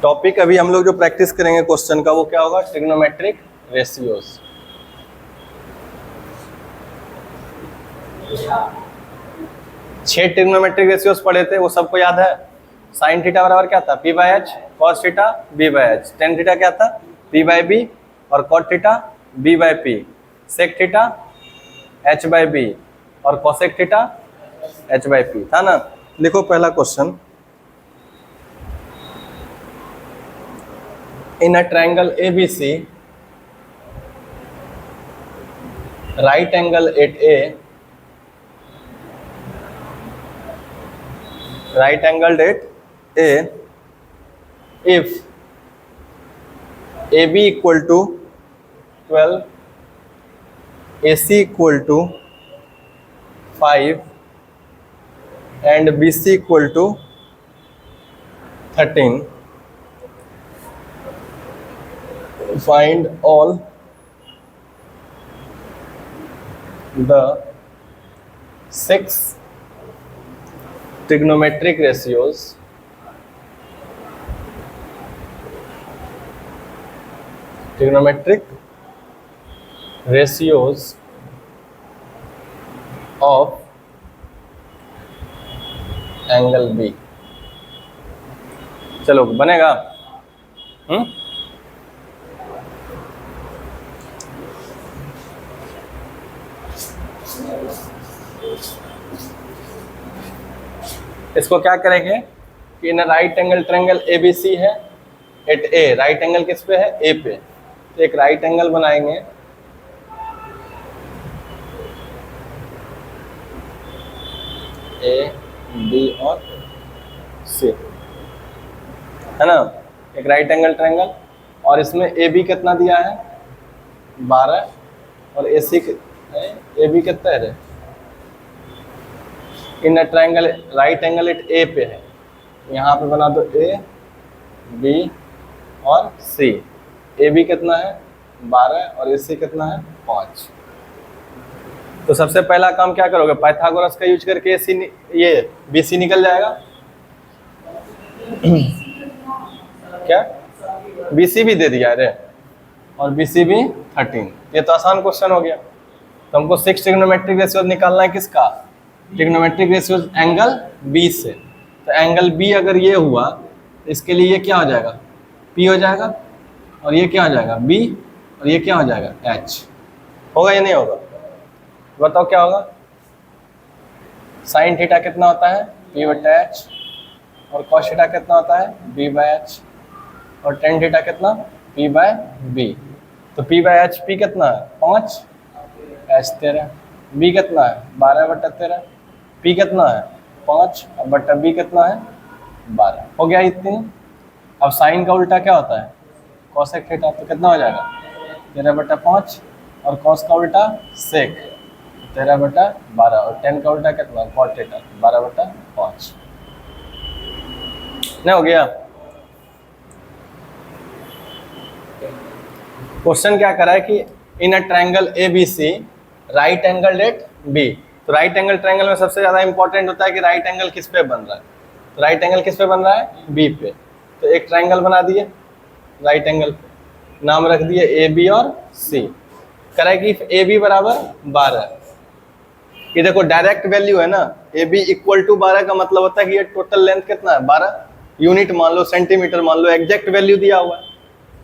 Topic अभी हम लोग जो प्रैक्टिस करेंगे क्वेश्चन का वो क्या होगा, ट्रिग्नोमेट्रिक रेशियोज। छह ट्रिग्नोमेट्रिक रेशियोज पढ़े थे, वो सबको याद है। साइन थीटा बराबर क्या था, P by H, cos theta B by H, tan theta क्या था, पी बाई बी, और cot theta B by P, sec theta H by B, और cosec theta H by P था ना। लिखो पहला question, in a triangle ABC, right angle at A, right angled at A, if AB equal to 12, AC equal to 5 and BC equal to 13, find all the 6 trigonometric ratios of angle B। चलो बनेगा। इसको क्या करेंगे कि in right angle triangle ABC है eight A, right angle किस पे है, A पे। तो एक राइट एंगल बनाएंगे A, B और C, है ना, एक राइट एंगल ट्रायंगल। और इसमें AB कितना दिया है 12 और AC AB कितना है, in triangle right angle at A पे है। यहाँ पे बना दो A, B और C। AB कितना है 12 और AC कितना है 5। तो सबसे पहला काम क्या करोगे, पाइथागोरस का यूज करके ये BC निकल जाएगा। क्या BC भी दे दिया रे, और BC भी 13। ये तो आसान क्वेश्चन हो गया। तो हमको 6 ट्रिग्नोमेट्रिक रेशियोज निकालना है, किसका, ट्रिग्नोमेट्रिक रेशियोज एंगल B से। तो एंगल B अगर ये हुआ, इसके लिए ये क्या हो जाएगा, P हो जाएगा, और ये क्या हो जाएगा B, और ये क्या हो जाएगा H। होगा या नहीं होगा, बताओ क्या होगा। साइन थीटा कितना होता है P बटा H, और कॉस थीटा कितना होता है B बाई H, और टेन थीटा कितना P बाई B। तो P बाई H, P कितना है 5, H 13, B कितना है 12 बटा 13, P कितना है 5 बटा B कितना है 12। हो गया इतनी। अब साइन का उल्टा क्या होता है, कॉसेक थीटा। तो कितना हो जाएगा 13 बटा 5, और कॉस का उल्टा सेक 13 बटा 12, और टेन का उल्टा कितना कॉट थीटा 12 बटा 5। नहीं हो गया। क्वेश्चन क्या करा है कि in a triangle ABC, right angle at B। तो राइट एंगल ट्रायंगल में सबसे ज्यादा इंपॉर्टेंट होता है कि राइट एंगल किस पे बन रहा है। तो राइट एंगल किस पे बन रहा है, B पे। तो एक ट्रायंगल बना दिए राइट एंगल पे, नाम रख दिए AB और C। करा कि AB बराबर 12, ये देखो डायरेक्ट वैल्यू है ना, AB इक्वल टू 12 का मतलब होता है कि ये टोटल लेंथ कितना है 12, यूनिट मान लो, सेंटीमीटर मान लो, एग्जैक्ट वैल्यू दिया हुआ है।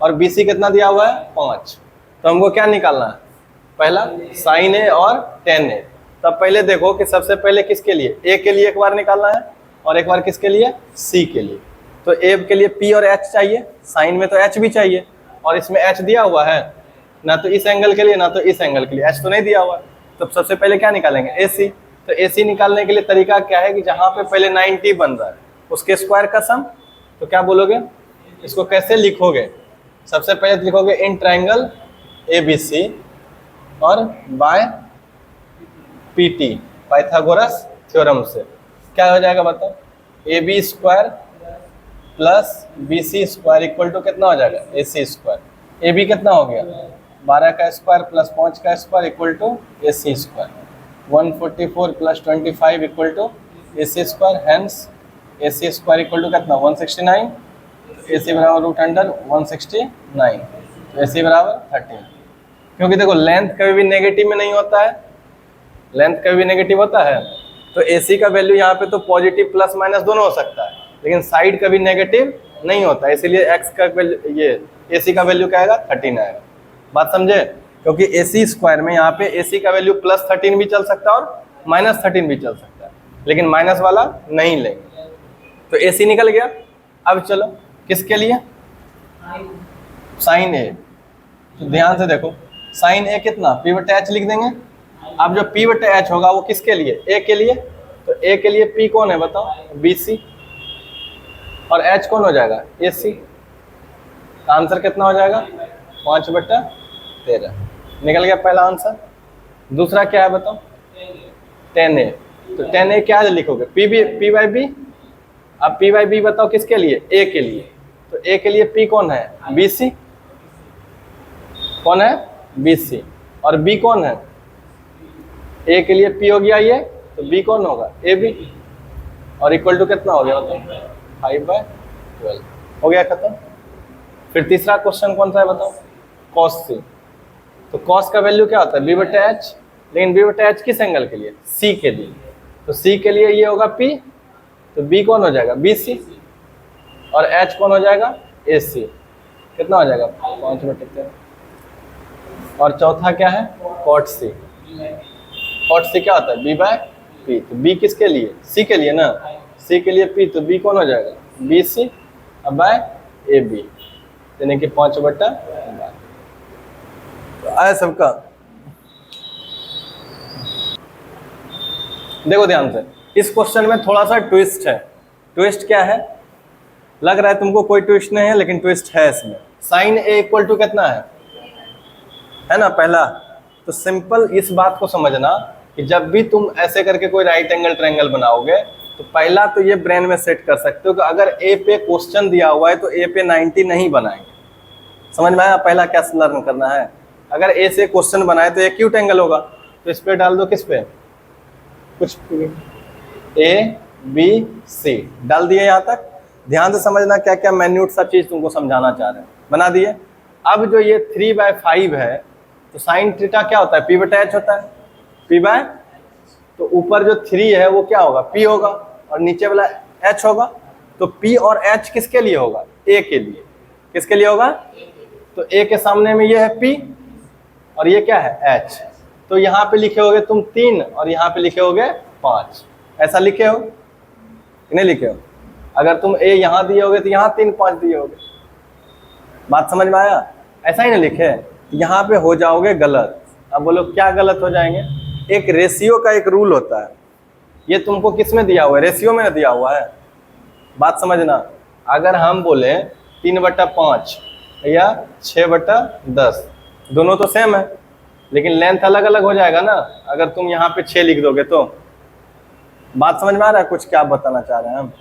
और BC कितना दिया हुआ है 5। तो हमको क्या निकालना है, पहला साइन A और टेन A। तब पहले देखो कि सबसे पहले किसके लिए, A के लिए एक बार निकालना है, और एक बार किसके लिए, C के लिए। तो A के लिए P और H चाहिए, साइन में तो H भी चाहिए, और इसमें H दिया हुआ है ना, तो इस एंगल के लिए ना तो इस एंगल के लिए H तो नहीं दिया हुआ है। तो सबसे पहले क्या निकालेंगे AC। तो AC निकालने के लिए तरीका क्या है कि जहाँ पे पहले 90 बन रहा है उसके स्क्वायर का सम। तो क्या बोलोगे, इसको कैसे लिखोगे, सबसे पहले लिखोगे इन ट्रायंगल ABC और बाय PT, पाइथागोरस थ्योरम से। क्या हो जाएगा बताओ, AB square plus BC square equal to कितना हो जाएगा AC स्क्वायर। AB कितना हो गया 12 का स्क्वायर प्लस 5 का square equal to AC square. 144 plus 25 equal to AC square, hence AC square equal to कितना 169, AC बराबर रूट अंडर 169, तो AC बराबर 13। क्योंकि देखो लेंथ कभी भी नेगेटिव में नहीं होता है, लेंथ कभी भी नेगेटिव होता है, तो AC का वैल्यू यहाँ पे तो पॉजिटिव प्लस माइनस दोनों हो सकता है, लेकिन साइड कभी नेगेटिव नहीं होता, इसीलिए x का वैल्यू, ये AC का वैल्यू क्या आएगा 13 आएगा। बात समझे? क्योंकि AC स्क्वायर में यहाँ पे AC का वैल्यू प्लस 13 भी चल सकता है और माइनस 13 भी चल सकता है, लेकिन माइनस वाला नहीं लेंगे, तो AC निकल गया। अब चलो किसके लिए, साइन A, तो ध्यान से देखो साइन A कितना P/H लिख देंगे। अब जो P/H होगा वो किसके लिए, A के लिए, तो A के लिए P कौन है बताओ, BC, और H कौन हो जाएगा, AC। आंसर कितना हो जाएगा 5/13, निकल गया पहला आंसर। दूसरा क्या है बताओ, 10A, तो 10A क्या लिखोगे, P/B। अब P/B बताओ किसके लिए, A के लिए, तो A के लिए P कौन है, BC, कौन है BC, और B कौन है, A के लिए P हो गया ये, तो B कौन होगा, AB, और इक्वल टू कितना हो गया बताओ 5/12, हो गया खत्म। फिर तीसरा क्वेश्चन कौन सा है बताओ, cos C, तो cos का वैल्यू क्या होता है B/H, लेकिन B/H किस एंगल के लिए, C के लिए, तो C के लिए ये होगा P, तो B कौन हो जाएगा BC, और H कौन हो जाएगा AC, कितना हो जाएगा 5/13। और चौथा क्या है cot C, cot C क्या होता है B/P, तो B किसके लिए, C के लिए ना, C के लिए P, तो B कौन हो जाएगा BC बाय AB, यानी कि 5/12। तो आया सबका, देखो ध्यान से, इस क्वेश्चन में थोड़ा सा ट्विस्ट है। ट्विस्ट क्या है, लग रहा है तुमको कोई ट्विस्ट नहीं है, लेकिन ट्विस्ट है इसमें। साइन A इक्वल टू कितना है ना पहला, तो सिंपल इस बात को समझना कि जब भी तुम ऐसे करके कोई राइट एंगल ट्रायंगल बनाओगे, तो पहला तो ये ब्रेन में सेट कर सकते हो कि अगर A पे क्वेश्चन दिया हुआ है तो A पे 90 नहीं बनाएंगे। समझ में आया, पहला क्या लर्न करना है, अगर A से क्वेश्चन बनाए तो एक्यूट एंगल होगा, तो इस पे डाल दो, किस पे, कुछ ABC डाल दिए। यहाँ तक ध्यान से समझना, क्या क्या मैन्यूट सा चीज तुमको समझाना चाह रहे हैं, बना दिए। अब जो ये 3/5 है, तो साइन थीटा क्या होता है P/H होता है, P/, तो ऊपर जो 3 है वो क्या होगा P होगा, और नीचे वाला H होगा, तो P और H किसके लिए होगा, A के लिए, किसके लिए होगा, तो A के सामने में ये है P और ये क्या है H, तो यहाँ पे लिखे होगे तुम 3 और यहाँ पे लिखे होगे 5, ऐसा लिखे हो कि नहीं लिखे हो। अगर तुम A यहाँ दिए होगे तो यहाँ 3 5 दिए होगे, बात समझ में आया, ऐसा ही ना लिखे, यहाँ पे हो जाओगे गलत। अब बोलो क्या गलत हो जाएंगे, एक रेशियो का एक रूल होता है, ये तुमको किस में दिया हुआ है, रेशियो में दिया हुआ है, बात समझना। अगर हम बोले 3/5 या 6/10, दोनों तो सेम है, लेकिन लेंथ अलग अलग हो जाएगा ना, अगर तुम यहाँ पे 6 लिख दोगे तो। बात समझ में आ रहा है कुछ क्या बताना चाह रहे हैं हम,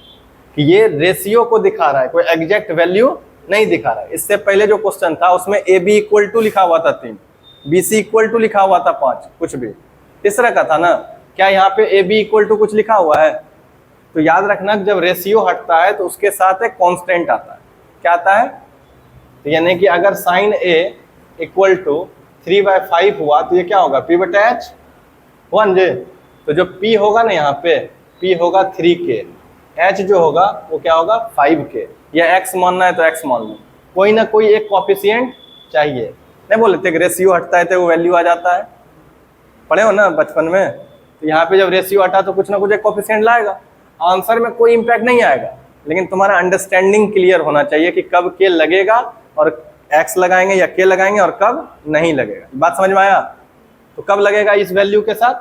कि ये रेशियो को दिखा रहा है, कोई एग्जैक्ट वैल्यू नहीं दिखा रहा है। इससे पहले जो क्वेश्चन था उसमें AB इक्वल टू लिखा हुआ था 3, BC इक्वल टू लिखा हुआ था 5, कुछ भी तीसरा का था ना, क्या यहाँ पे AB इक्वल टू कुछ लिखा हुआ है, तो याद रखना जब रेशियो हटता है तो उसके साथ एक कांस्टेंट आता है, क्या आता है, तो यानी कि अगर साइन A इक्वल टू 3/5 हुआ तो ये क्या होगा P/H 1 जे, तो जो P होगा ना यहाँ पे P होगा 3K, H जो होगा वो क्या होगा 5K, या X मानना है तो X मान लो, कोई ना कोई एक कोएफिशिएंट चाहिए। नहीं बोले थे रेशियो हटता है तो वो वैल्यू आ जाता है, पढ़े हो ना बचपन में, तो यहाँ पे जब रेशियो हटा तो कुछ ना कुछ एक कोएफिशिएंट लाएगा, आंसर में कोई इंपैक्ट नहीं आएगा, लेकिन तुम्हारा अंडरस्टैंडिंग क्लियर होना चाहिए कि कब K लगेगा और X लगाएंगे या K लगाएंगे और कब नहीं लगेगा। बात समझ में आया, तो कब लगेगा इस वैल्यू के साथ,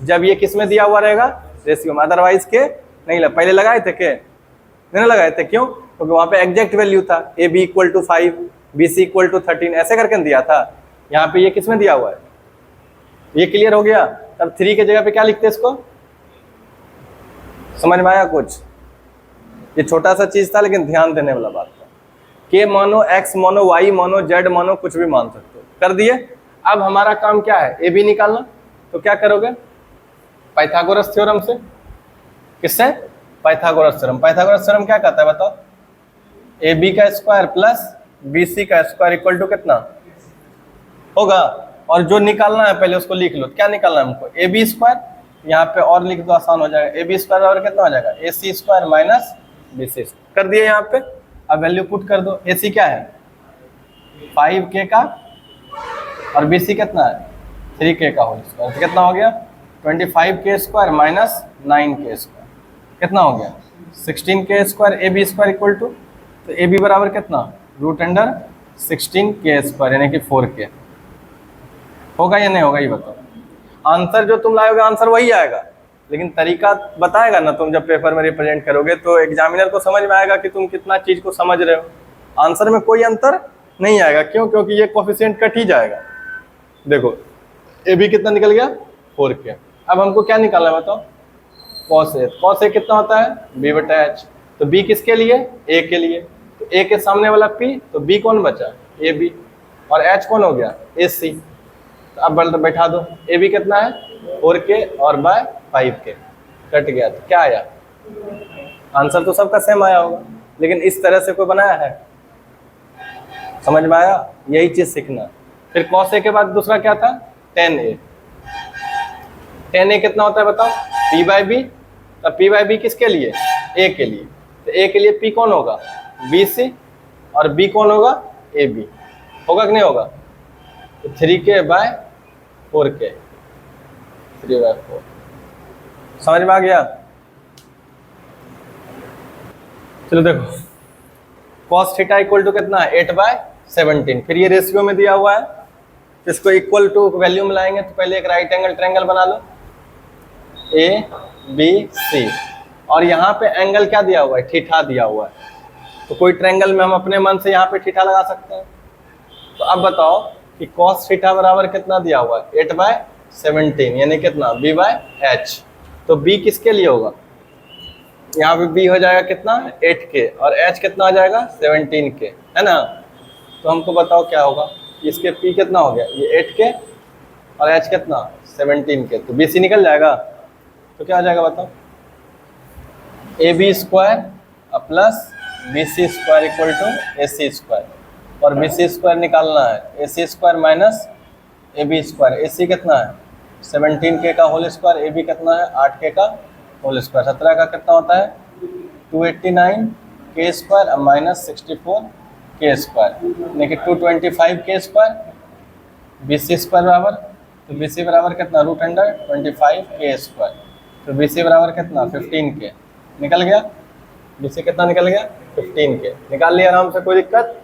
जब ये किस में दिया हुआ रहेगा रेशियो में, अदरवाइज के नहीं लगा। पहले लगाए थे के नहीं लगाए थे, क्यों, क्योंकि वहां पे एग्जैक्ट वैल्यू था, AB equal to 5, BC equal to 13, ऐसे करके दिया था। यहाँ पे ये किस में दिया हुआ है, ये क्लियर हो गया। तब 3 के जगह पे क्या लिखते इसको, समझ में आया कुछ, ये छोटा सा चीज था लेकिन ध्यान देने वाला बात था। K मानो, X मानो, Y मानो, Z मानो, कुछ भी मान सकते हो, कर दिए। अब हमारा काम क्या है, AB निकालना, तो क्या करोगे पाइथागोरस थ्योरम से। किससे? Pythagoras theorem. पाइथागोरस थ्योरम क्या कहता है बताओ? ए बी का स्क्वायर प्लस बी सी का स्क्वायर इक्वल टू कितना होगा? और जो निकालना है पहले उसको लिख लो। क्या निकालना है हमको? ए बी स्क्वायर, यहाँ पे और लिख दो आसान हो जाएगा। ए बी स्क्वायर और कितना हो जाएगा? A C square minus B C कर दिए यहाँ पे। अब वैल्यू पुट कर दो। ए सी क्या है? 5k का, और बी सी कितना है? 3k का होल स्क्वायर। तो कितना हो गया? 25k square minus 9k square. कितना हो गया? 16k square. A B square equal to, तो ए बी बराबर कितना? रूट अंडर 16k स्क्वायर यानी कि 4k। होगा या नहीं होगा ये बताओ? आंसर जो तुम लाओगे आंसर वही आएगा, लेकिन तरीका बताएगा ना। तुम जब पेपर में रिप्रेजेंट करोगे तो एग्जामिनर को समझ में आएगा कि तुम कितना चीज को समझ रहे हो। आंसर में कोई अंतर नहीं आएगा। क्यों? क्योंकि ये कोफिशिएंट कट ही जाएगा। देखो ए बी कितना निकल गया? 4k। अब हमको क्या निकालना है बताओ? Cos A. कॉस ए कितना होता है? b बटा एच। तो b किसके लिए? a के लिए। तो a के सामने वाला p, तो b कौन बचा? A B. और h कौन हो गया? ए सी। तो अब बैठा दो। ए बी कितना है? 4k और बाय 5k कट गया। तो क्या आया? आंसर तो सबका सेम आया होगा, लेकिन इस तरह से कोई बनाया है? समझ में आया? यही चीज सीखना। फिर cos a के बाद दूसरा क्या था? tan a। tan a कितना होता है बताओ? p by b. तो p बाई बी किसके लिए? a के लिए। तो a के लिए p कौन होगा? B c. और b कौन होगा? A b. होगा कि नहीं होगा? तो 3k बाय 4k, 3/4। समझ में आ गया? चलो देखो, cos थीटा इक्वल टू कितना है? 8/17। फिर ये रेशियो में दिया हुआ है, इसको इक्वल टू वैल्यू में लाएंगे। तो पहले एक राइट एंगल ट्रायंगल बना लो, ए बी सी। और यहाँ पे एंगल क्या दिया हुआ है? थीटा दिया हुआ है। तो कोई ट्रायंगल में हम अपने मन से यहाँ पे थीटा लगा सकते हैं। तो अब बताओ कि cos थीटा बराबर कितना दिया हुआ है? 8/17 यानी कितना? b bye h. तो b किसके लिए होगा? यहाँ पे b हो जाएगा कितना? 8k। और h कितना हो जाएगा? 17k, है ना? तो हमको बताओ क्या होगा? इसके p कितना हो गया? ये 8k और h कितना? 17k। तो bc निकल जाएगा। तो क्या हो जाएगा बताओ? A B square plus B C square equal to A C square. और बी सी स्क्वायर निकालना है, A C square minus A B square. A C कितना है? 17k का होल स्क्वायर। ए बी कितना है? 8k का होल स्क्वायर। 17 का कितना होता है? 289k square minus 64k square यानी कि 225k square. B C square बराबर, तो बी सी बराबर कितना? Root under 25k square. तो बी सी बराबर कितना? 15k। निकल गया। बी सी कितना निकल गया? 15k। निकाल लिया आराम से, कोई दिक्कत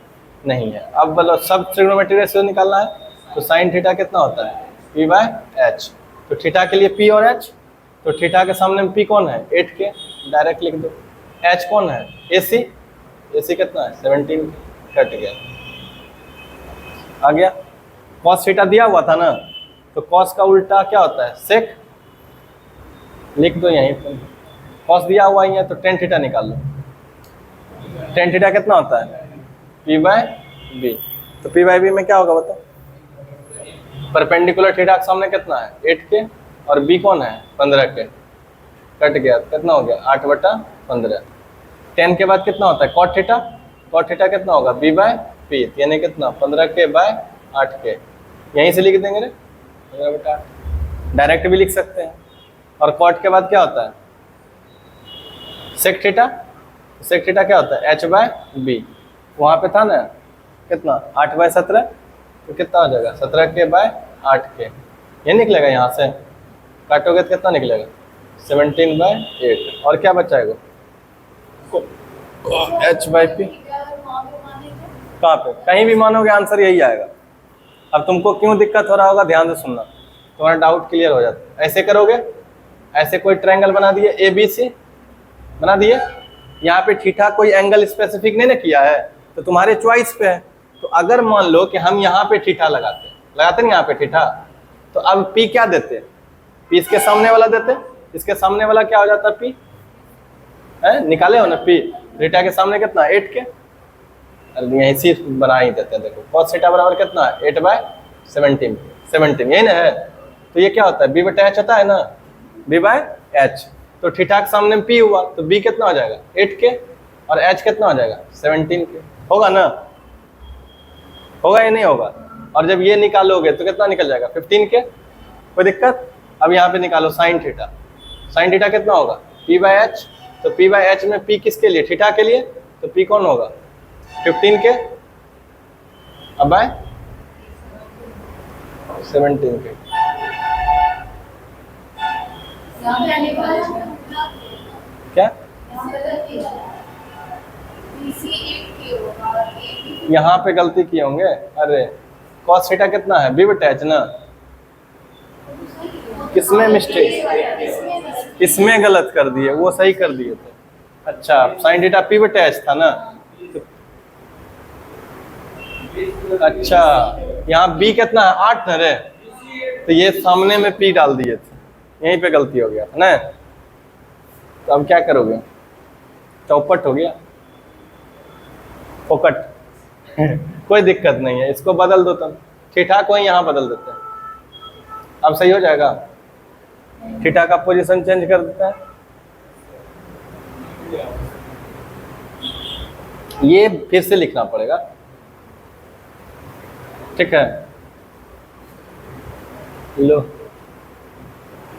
नहीं है। अब बोलो सब ट्रिग्नोमेट्री रेशियो निकालना है। तो साइन थीटा कितना होता है? p bye h. तो थीटा के लिए p और h। तो थीटा के सामने में p कौन है? 8k, डायरेक्ट लिख दो। h कौन है? ac। ac कितना है? 17, कट गया। आ गया। cos थीटा दिया हुआ था ना, तो cos का उल्टा क्या होता है? sec। लिख दो यहीं पर। cos दिया हुआ ही है तो tan थीटा निकाल लो। tan थीटा कितना होता है? p by b. तो p बाय बी में क्या होगा बताओ? परपेंडिकुलर थीटा के सामने कितना है? 8k और b कौन है? 15k। कट गया। कितना हो गया? 8/15। tan के बाद कितना होता है? cot theta. cot थीटा कितना होगा? b बाय p यानी कितना? 15k bye 8k। यहीं से लिख देंगे रे 15/8। डायरेक्ट भी लिख सकते हैं। और cot के बाद क्या होता है? sec theta. sec थीटा क्या होता है? h by b। वहाँ पे था ना कितना? 8/17। तो कितना हो जाएगा? 17k bye 8k। ये निकलेगा। यहाँ से काटोगे तो कितना निकलेगा? 17/8। और क्या बचाएगा? h by P. कहाँ पे? कहीं भी मानोगे आंसर यही आएगा। अब तुमको क्यों दिक्कत हो रहा होगा, ध्यान से सुनना, तुम्हारा डाउट क्लियर हो जाता है। ऐसे करोगे, ऐसे कोई ट्रायंगल बना दिए, ए बी सी बना दिए। यहाँ पे थीटा कोई एंगल स्पेसिफिक नहीं ना किया है, तो तुम्हारे चॉइस पे है। तो अगर मान लो कि हम यहाँ पे थीटा लगाते नहीं यहाँ पे थीटा, तो अब पी क्या देते? पी इसके सामने वाला देते। इसके सामने वाला क्या हो जाता? पी है, निकाले हो ना पी। थीटा के सामने कितना? 8k। यही सिर्फ बना ही देते हैं। देखो cos थीटा बराबर कितना है? 8/17 यही ना है। तो ये क्या होता है? b/h होता है ना। B by h. तो थीटा के सामने पी हुआ तो बी कितना हो जाएगा 8k और एच कितना हो जाएगा 17k। होगा ना, होगा या नहीं होगा? और जब ये निकालोगे तो कितना निकल जाएगा 15k। कोई दिक्कत? अब यहाँ पे निकालो साइन थीटा। साइन थीटा कितना होगा पी बाय एच। तो पी बाय एच में पी किसके लिए? थीटा के लिए। तो पी कौन होगा 15k अब बाय 17k। क्या यहाँ पे गलती किए होंगे? अरे कॉस थीटा कितना है बी बटा एच ना। किसमें मिस्टेक, किसमें गलत कर दिए? वो सही कर दिए थे। अच्छा साइन थीटा पी बटा एच था ना। अच्छा यहाँ बी कितना है 8 ना रे, तो ये सामने में पी डाल दिए थे, यहीं पे गलती हो गया था ना। तो अब क्या करोगे? चौपट हो गया, फोकट कोई दिक्कत नहीं है, इसको बदल दो तुम। थीटा को यहाँ बदल देते हैं, अब सही हो जाएगा। थीटा का पोजीशन चेंज कर देते हैं। ये फिर से लिखना पड़ेगा, ठीक है। लो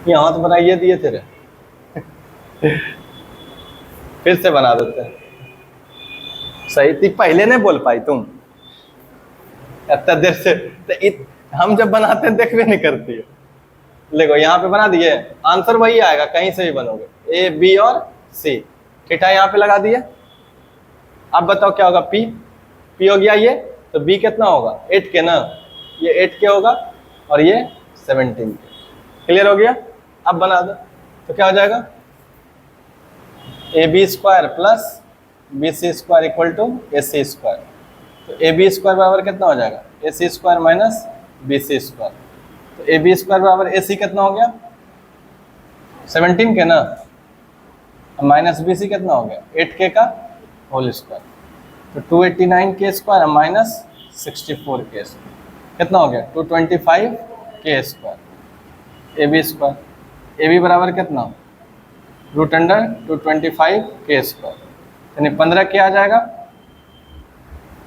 यहाँ तो बनाइए दिए थे रे फिर से बना देते हैं। सही थी, पहले नहीं बोल पाई तुम इतना देर से। तो हम जब बनाते हैं देखबे नहीं करती है। देखो यहाँ पे बना दिए, आंसर वही आएगा कहीं से भी बनोगे, ए बी और सी। थीटा यहाँ पे लगा दिए। अब बताओ क्या होगा? पी, पी हो गया ये, तो बी कितना होगा 8k ना, ये 8k होगा और ये 17k। क्लियर हो गया? अब बना दो तो क्या हो जाएगा? A B square plus B C square equal to A C square. तो ए बी स्क्वायर बराबर कितना हो जाएगा? A C square minus B C square. तो ए बी स्क्वायर बराबर ए सी कितना हो गया 17k ना, माइनस बी सी कितना हो गया 8k का होल स्क्वायर। तो 289k square minus 64k square कितना हो गया 225k square. A B square, a B बराबर कितना रूट अंडर 225k स्क्वायर, यानी 15k आ जाएगा।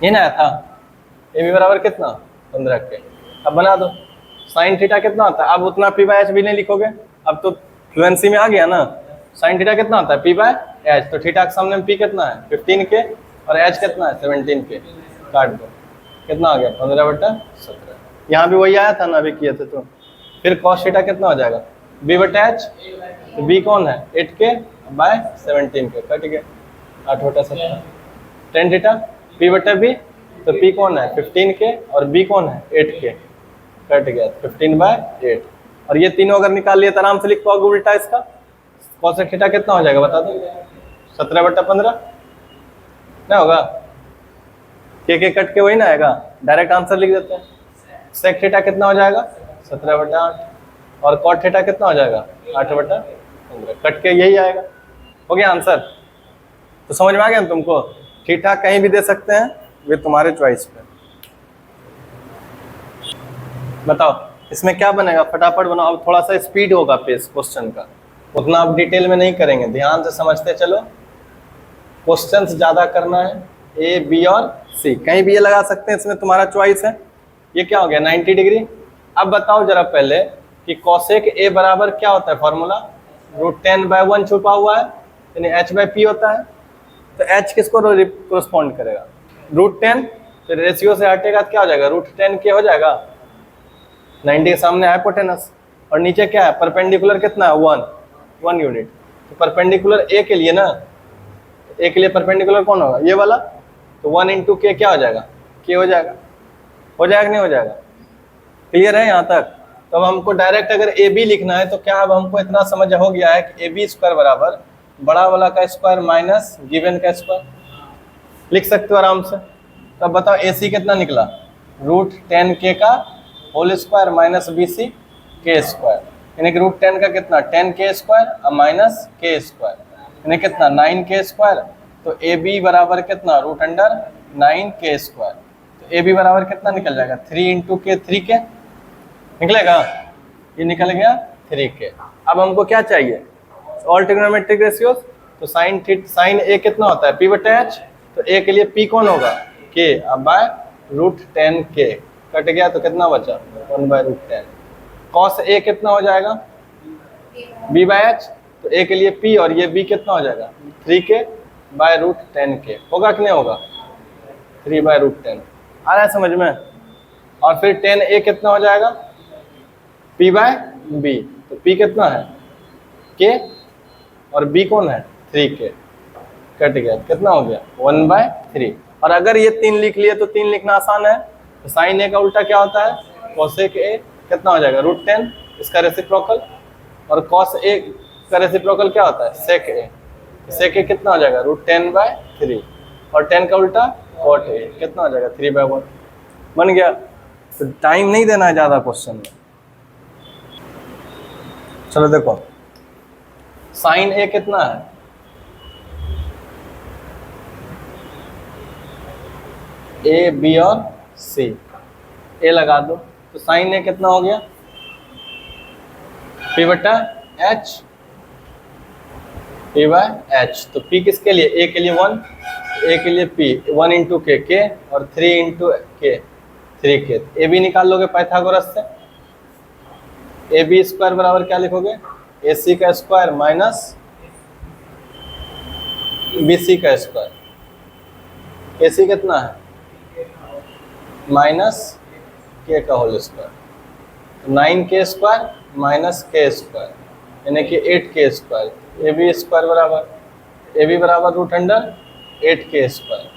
ये ना आया था? ए बी बराबर कितना 15k। अब बना दो। साइन थीटा कितना होता है? अब उतना पी बाय एच भी नहीं लिखोगे, अब तो फ्लुएंसी में आ गया ना। साइन थीटा कितना होता है पी बाय एच। तो थीटा के सामने पी कितना है 15k और एच कितना है 17k। काट दो, कितना आ गया 15/17। यहाँ भी वही आया था ना अभी किए थे तो। फिर कॉस थीटा कितना हो जाएगा बी बटा एच। तो बी कौन है 8k बाय 17k, कट गया 8/17। टेन थीटा पी बटा बी, तो पी कौन है 15k और बी कौन है 8k, कट गया 15/8। और ये तीनों अगर निकाल लिए तो आराम से लिख पाओगे उल्टा इसका। कॉसेक थीटा कितना हो जाएगा बता दो 17/15 क्या होगा? के कट के वही ना आएगा, डायरेक्ट आंसर लिख देते हैं। सेक थीटा कितना हो जाएगा 17/8 और कॉट थीटा कितना हो जाएगा 8/15, कट के यही आएगा। हो गया आंसर। तो समझ में आ गया तुमको? थीटा कहीं भी दे सकते हैं, वे तुम्हारे चॉइस पे। बताओ इसमें क्या बनेगा, फटाफट बनाओ। अब थोड़ा सा स्पीड होगा पेस क्वेश्चन का, उतना आप डिटेल में नहीं करेंगे, ध्यान से समझते चलो। क्वेश्चंस ज्यादा करना है, ए बी और सी कहीं भी ये लगा सकते हैं, इसमें तुम्हारा चॉइस है। ये क्या हो गया 90 डिग्री। अब बताओ जरा पहले कि कॉसेक ए बराबर क्या होता है फॉर्मूला, √10/1 छुपा हुआ है, यानी h/p होता है। तो h किसको कोरिस्पॉन्ड करेगा √10, तो रेशियो से हटेगा तो क्या हो जाएगा √10k हो जाएगा। 90 के सामने हाइपोटेनस और नीचे क्या है परपेंडिकुलर कितना है 1 यूनिट। तो परपेंडिकुलर ए के लिए ना, ए के लिए परपेंडिकुलर कौन होगा ये वाला, तो 1 × k क्या हो जाएगा k हो जाएगा। हो जाएगा नहीं हो जाएगा? क्लियर है यहाँ तक? तो अब हमको डायरेक्ट अगर ए बी लिखना है तो क्या अब हमको इतना समझ हो गया है कि ए बी स्क्वायर बराबर बड़ा वाला का स्क्वायर माइनस गिवन का स्क्वायर लिख सकते हो आराम से। तो अब बताओ ए सी कितना निकला √10k का whole square minus B c के स्क्वायर, यानी कि √10 का कितना 10k square minus k square, यानी कितना 9k स्क्वायर। तो ए बी बराबर कितना √9k स्क्वायर। तो ए बी बराबर कितना निकल जाएगा 3 × k 3k निकलेगा। ये निकल गया 3k। अब हमको क्या चाहिए, ऑल ट्रिग्नोमेट्रिक रेशियोज। तो साइन ए कितना होता है, p/h। तो a के लिए p कौन होगा, k, अब बाय √10k कट गया तो कितना बचा 1/√10। कॉस a कितना हो जाएगा b/h। तो a के लिए p और ये b कितना हो जाएगा 3k बाय √10k। होगा कि नहीं होगा, 3/√10। आ रहा है समझ में। और फिर 10a कितना हो जाएगा p/b। तो p कितना है k और b कौन है 3k, कट गया कितना हो गया 1/3। और अगर ये 3 लिख लिए तो 3 लिखना आसान है। तो साइन ए का उल्टा क्या होता है कोसेक ए, कितना हो जाएगा √10 इसका रेसिप्रोकल। और कॉस ए का रेसिप्रोकल क्या होता है सेक ए। सेक ए कितना हो जाएगा √10/3। और 10 का उल्टा कॉट ए, कितना हो जाएगा 3/1। बन गया। तो टाइम नहीं देना है ज़्यादा क्वेश्चन में। चलो देखो साइन ए कितना है, ए बी और सी, ए लगा दो। तो साइन ए कितना हो गया p/h, p/h। तो p किसके लिए, a के लिए 1, a के लिए p 1 × k, k और 3 × k 3k। ए बी निकाल लोगे पाइथागोरस से। ए बी स्क्वायर बराबर क्या लिखोगे, ए सी का स्क्वायर माइनस बी सी का स्क्वायर। ए सी कितना है माइनस के का whole square, 9k square minus k square यानी कि 8k square. A B square बराबर ए बी बराबर √8k स्क्वायर।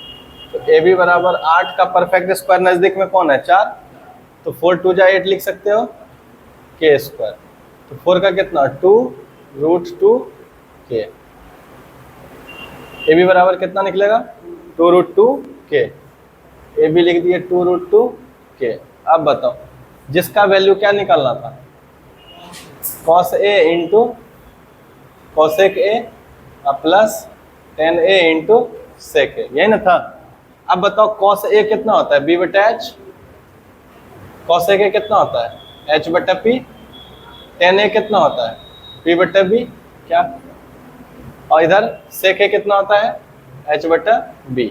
तो ए बी बराबर 8 का परफेक्ट स्क्वायर नज़दीक में कौन है 4। तो 4 2 जा 8 लिख सकते हो k स्क्वायर। तो 4 का कितना 2√2k। ए बी बराबर कितना निकलेगा 2√2k। ए बी लिख दिए 2√2k। अब बताओ जिसका वैल्यू क्या निकालना था cos a into cosec A plus 10a into sec A, यही ना था। अब बताओ cos a कितना होता है b/h, कोसेक ए कितना होता है h/p, 10a कितना होता है p/b क्या, और इधर सेक ए कितना होता है h/b।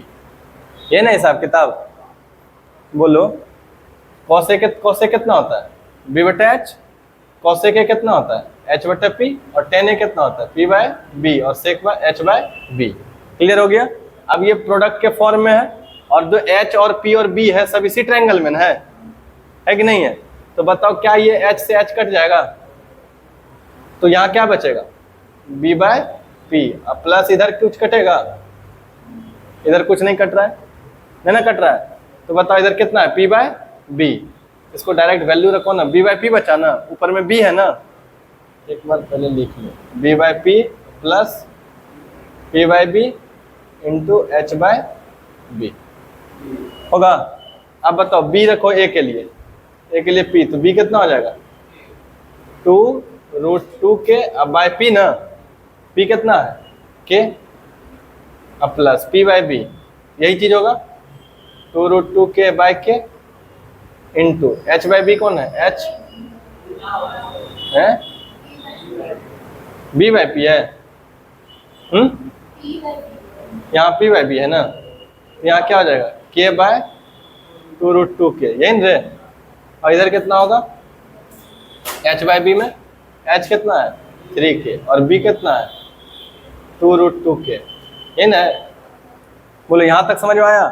ये ना हिसाब किताब। बोलो कोसेक कितना होता है b/h, कोसेक ए कितना होता है h/p और 10a कितना होता है p/b और sec/h/b। क्लियर हो गया। अब ये प्रोडक्ट के फॉर्म में है और जो h और p और b है सब इसी ट्रायंगल में है कि नहीं है। तो बताओ क्या ये h से h कट जाएगा, तो यहाँ क्या बचेगा b/p प्लस इधर कुछ कटेगा, इधर कुछ नहीं कट रहा है, नहीं ना कट रहा है। तो बताओ इधर कितना है p/b। इसको डायरेक्ट वैल्यू रखो ना, b/p बचा ना, ऊपर में b है ना, एक बार पहले लिख लो b/p plus p/b into h/b होगा। अब बताओ b रखो a के लिए p, तो b कितना हो जाएगा 2√2k अब बाय p ना, p कितना है k अब प्लस p/b, यही चीज होगा 2√2k bye k into h/b कौन है h है b/p है, यहाँ p/b है ना, यहाँ क्या हो जाएगा k/2√2k, यही रे। और इधर कितना होगा h/b में h कितना है 3k और b कितना है 2√2k, यही ना। बोलो यहाँ तक समझ में आया।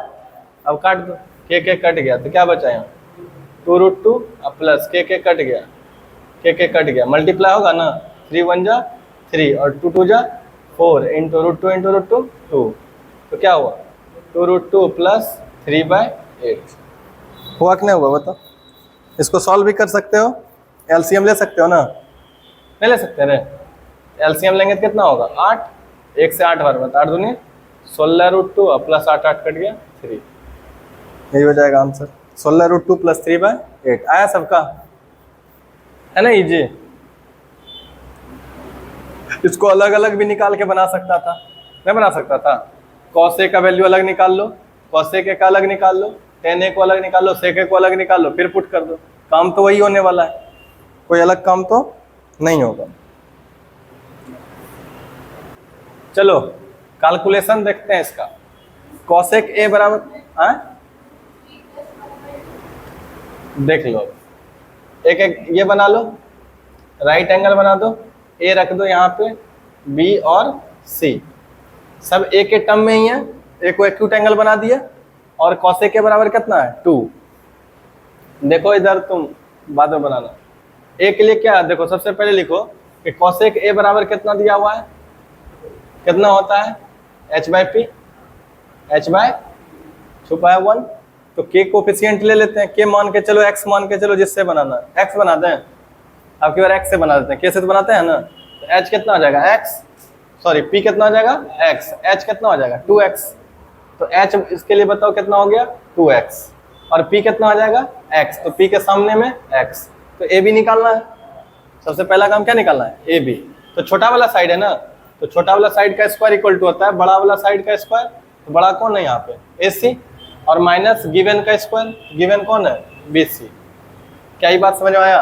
अब काट दो, k कट गया तो क्या बचा यहाँ 2√2 प्लस k कट गया, k कट गया, मल्टीप्लाई होगा ना, 3 1 जा 3 और 2 2 जा 4 इंटू √2 इंटू √2 2। तो क्या हुआ 2√2 प्लस 3/8 हुआ कि नहीं हुआ बताओ। इसको सॉल्व भी कर सकते हो, एलसीएम ले सकते हो ना, नहीं ले सकते रे। एलसीएम लेंगे तो कितना होगा 8, 1 से 8 बार बता 8 दूनी 16√2 प्लस 8 8 कट गया 3, यही हो जाएगा आंसर 16√2 प्लस 3/8। आया सबका, है ना इजी। इसको अलग अलग भी निकाल के बना सकता था, नहीं बना सकता था। cos a का वैल्यू अलग निकाल लो, cos a का अलग निकाल लो, tan a को अलग निकाल लो, sec a को अलग निकाल लो, फिर पुट कर दो, काम तो वही होने वाला है, कोई अलग काम तो नहीं होगा। चलो कैलकुलेशन देखते हैं इसका। कॉसेक ए बराबर देख लो, एक एक ये बना लो, राइट एंगल बना दो, ए रख दो यहाँ पे, बी और सी सब ए के टर्म में ही है, ए को एक्यूट एंगल बना दिया, और कॉसेक के बराबर कितना है 2। देखो इधर तुम बाद में बनाना। ए के लिए क्या है, देखो सबसे पहले लिखो कि कॉसेक ए बराबर कितना दिया हुआ है, कितना होता है h by P, h by छुपा है 1, तो k कोफिशिएंट ले लेते हैं, k मान के चलो, x मान के चलो, जिससे बनाना है x बनाते हैं, अब की बार x से बना देते हैं, k से तो बनाते हैं ना, तो h कितना हो जाएगा x, सॉरी p कितना हो जाएगा x, h कितना हो जाएगा 2x, तो h इसके लिए बताओ कितना हो गया 2x, और p कितना हो जाएगा x, तो p के सामने में x, तो a b निकालना है। सबसे पहला काम क्या निकालना है a b, तो छोटा वाला साइड है ना, तो छोटा वाला साइड का स्क्वायर इक्वल टू होता है बड़ा वाला साइड का स्क्वायर, तो बड़ा कौन है यहाँ पे AC, और माइनस गिवन का स्क्वायर, गिवन कौन है BC। क्या ये बात समझ में आया,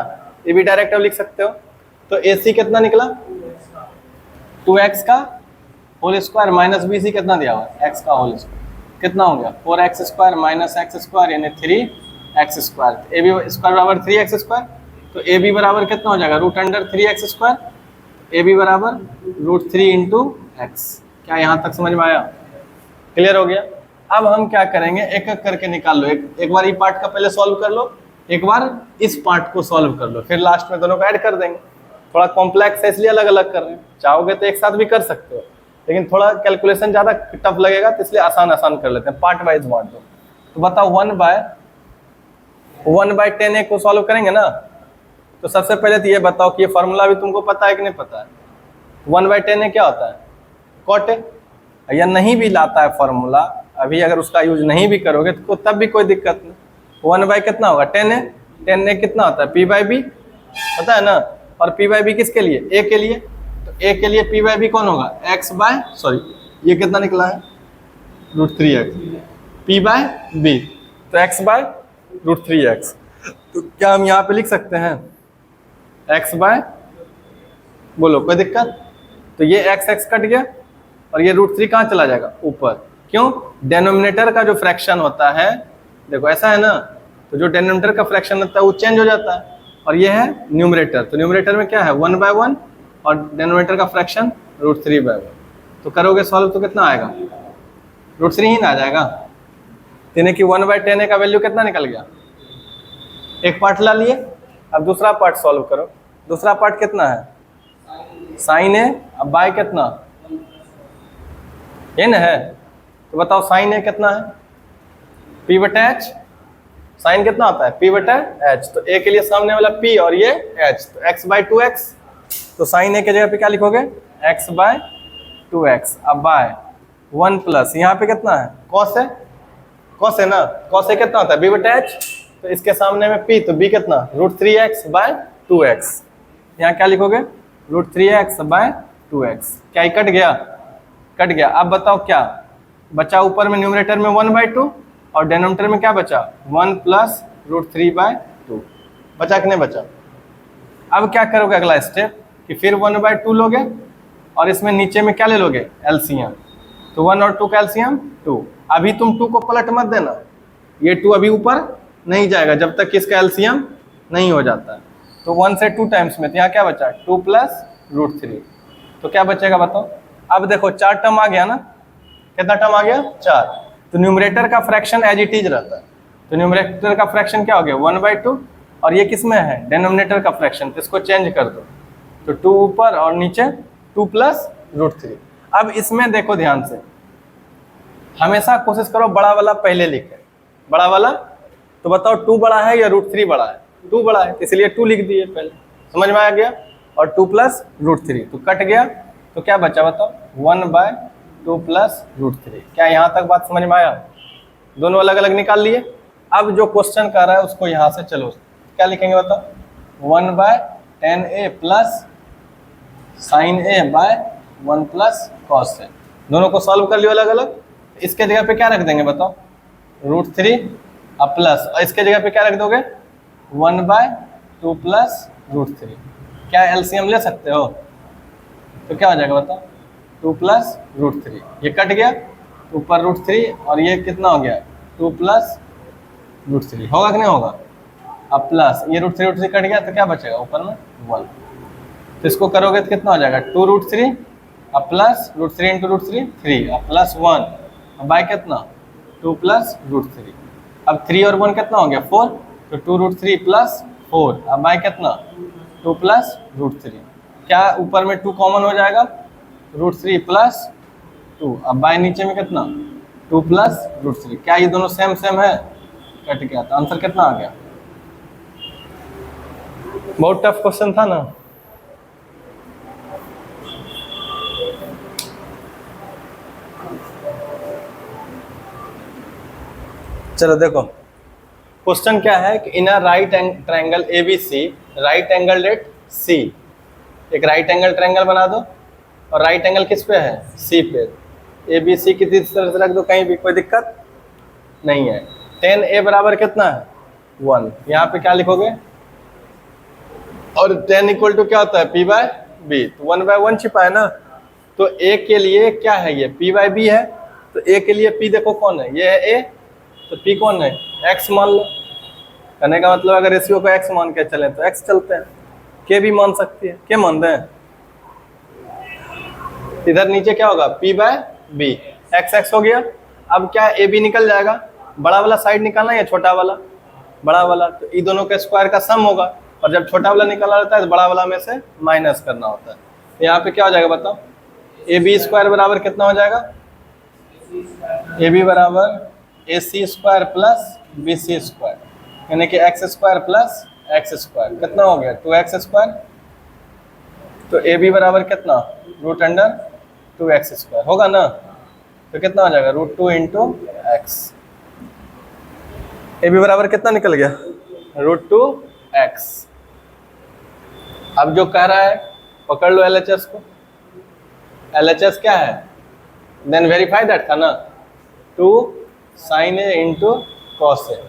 ये भी डायरेक्ट अब लिख सकते हो। तो AC कितना निकला 2x का होल स्क्वायर माइनस BC कितना दिया हुआ x का होल स्क्वायर, कितना हो गया 4x square minus x square यानी 3x स्क्वायर, AB स्क्वायर बराबर 3x स्क्वायर, तो AB बराबर कितना हो जाएगा root under 3x square, AB बराबर √3 इंटू एक्स। क्या यहाँ तक समझ में आया, क्लियर हो गया। अब हम क्या करेंगे, एक एक करके निकाल लो, एक बार ये पार्ट का पहले सॉल्व कर लो, एक बार इस पार्ट को सॉल्व कर लो, फिर लास्ट में दोनों को ऐड कर देंगे। थोड़ा कॉम्प्लेक्स है इसलिए अलग अलग कर रहे हैं, चाहोगे तो एक साथ भी कर सकते हो, लेकिन थोड़ा कैलकुलेशन ज़्यादा टफ लगेगा, तो इसलिए आसान आसान कर लेते हैं, पार्ट वाइज बांट दो। तो बताओ 1/10 को सॉल्व करेंगे ना, तो सबसे पहले तो ये बताओ कि ये फार्मूला भी तुमको पता है कि नहीं पता है। 1/10 क्या होता है कॉट, या नहीं भी लाता है फार्मूला, अभी अगर उसका यूज नहीं भी करोगे तो तब भी कोई दिक्कत नहीं। 1 कितना होगा 10 कितना होता है p/b, पता है ना, और p/b किसके लिए a के लिए, तो a के लिए p/b कौन होगा ये कितना निकला है √3x, p/b तो x/√3x, तो क्या हम यहाँ पे लिख सकते हैं x/ बोलो कोई दिक्कत, तो ये x कट गया और ये √3 कहाँ चला जाएगा ऊपर, क्यों डेनोमिनेटर का जो फ्रैक्शन होता है, देखो ऐसा है ना, तो जो डेनोमिनेटर का फ्रैक्शन होता है वो चेंज हो जाता है, और ये है न्यूमरेटर, तो न्यूमरेटर में क्या है 1/1 और डेनोमिनेटर का फ्रैक्शन √3/1, तो करोगे सॉल्व तो कितना आएगा √3 ही ना आ जाएगा। यानी कि 1/10 का वैल्यू कितना निकल गया, एक पार्ट ला लिए, अब दूसरा पार्ट सॉल्व करो। दूसरा पार्ट कितना है sin A, अब बाय कितना n है, तो बताओ sin A कितना है p/h, sin कितना आता है p/h, तो a के लिए सामने वाला p और ये h, तो x/2x, तो sin A की जगह पे क्या लिखोगे x/2x, अब बाय 1 प्लस यहाँ पे कितना है cos है ना, cos A कितना होता है b/h, तो इसके सामने में p, तो b कितना √3x/2x, यहाँ क्या लिखोगे √3x/2x। क्या ही कट गया। अब बताओ क्या बचा, ऊपर में न्यूमरेटर में 1/2 और डिनोमिनेटर में क्या बचा 1 प्लस √3/2, बचा कि नहीं बचा। अब क्या करोगे अगला स्टेप कि फिर 1/2 लोगे और इसमें नीचे में क्या ले लोगे एलसीएम, तो 1 और 2 का एलसीएम 2। अभी तुम 2 को पलट मत देना, ये 2 अभी ऊपर नहीं जाएगा जब तक कि इसका एलसीएम नहीं हो जाता है, तो 1 से 2 टाइम्स में, तो यहाँ क्या बचा 2 प्लस √3, तो क्या बचेगा बताओ। अब देखो 4 टर्म आ गया ना, कितना टर्म आ गया 4, तो न्यूमरेटर का फ्रैक्शन एज इट इज रहता है, तो न्यूमरेटर का फ्रैक्शन क्या हो गया 1/2, और ये किस में है डिनोमिनेटर का फ्रैक्शन, तो इसको चेंज कर दो, तो 2 ऊपर और नीचे 2 प्लस √3। अब इसमें देखो ध्यान से, हमेशा कोशिश करो बड़ा वाला पहले लिखे, बड़ा वाला, तो बताओ 2 बड़ा है या √3 बड़ा है, 2 बड़ा है, इसलिए 2 लिख दिए पहले, समझ में आ गया, और 2 प्लस √3 तो कट गया, तो क्या बचा बताओ 1/2 प्लस √3। क्या यहाँ तक बात समझ में आया, दोनों अलग अलग निकाल लिए। अब जो क्वेश्चन कर रहा है उसको यहाँ से चलो क्या लिखेंगे बताओ 1/10a plus sin A/1 plus cos A, दोनों को सॉल्व कर लियो अलग अलग। इसके जगह पे क्या रख देंगे बताओ √3 प्लस, और इसके जगह पे क्या रख दोगे 1/2 प्लस √3, क्या एलसीएम ले सकते हो? तो क्या हो जाएगा बताओ, 2 प्लस रूट 3, ये कट गया ऊपर रूट 3 और ये कितना हो गया 2 प्लस रूट 3, होगा कि नहीं होगा? अब प्लस ये रूट 3 कट गया तो क्या बचेगा ऊपर में 1, तो इसको करोगे तो कितना हो जाएगा 2 रूट 3 अब प्लस रूट 3 इंटू रूट 3 3 अब प्लस 1 अब बाय कितना 2 प्लस रूट 3, अब 3 और 1 कितना हो गया 4, तो 2 रूट 3 प्लस 4 अब बाय कितना 2 प्लस रूट 3, क्या ऊपर में 2 कॉमन हो जाएगा रूट 3 प्लस 2 अब बाय नीचे में कितना 2 प्लस रूट 3, क्या ये दोनों सेम सेम है? कट गया, तो आंसर कितना आ गया? बहुत टफ क्वेश्चन था ना। चलो देखो क्वेश्चन क्या है कि in a right triangle ABC right angle at C, एक राइट एंगल ट्रायंगल बना दो और राइट एंगल किस पे है सी पे, एबीसी की इस तरह से रख दो, कहीं भी कोई दिक्कत नहीं है। tan a बराबर कितना है 1, यहाँ पे क्या लिखोगे और tan इक्वल टू क्या होता है p बाय b, तो 1 बाय 1 छिपा है ना, तो a के लिए क्या है ये p बाय b है, तो a के लिए p देखो कौन है, ये है a, तो p कौन है x मान लो, कहने का मतलब अगर रेशियो को x मान के चले तो x चलते हैं, k भी मान सकती है, k मानते हैं, इधर नीचे क्या होगा p बाय b, x हो गया। अब क्या a b निकल जाएगा, बड़ा वाला साइड निकालना या छोटा वाला, बड़ा वाला, तो ये दोनों के स्क्वायर का सम होगा, और जब छोटा वाला निकाला रहता है तो बड़ा वाला में से माइनस करना होता है, तो यहाँ पे क्या हो जाएगा बताओ, ए बी स्क्वायर बराबर कितना हो जाएगा, ए बी बराबर A C square plus B C square, यानी कि X square plus X square कितना हो गया 2x स्क्वायर, तो ए बी बराबर कितना रूट अंडर 2x स्क्वायर होगा ना, तो कितना हो जाएगा √2 इंटू एक्स, ए बी बराबर कितना निकल गया √2x। अब जो कह रहा है पकड़ लो LHS को, LHS क्या है, देन वेरीफाई दैट था ना, 2 sin a into cos A,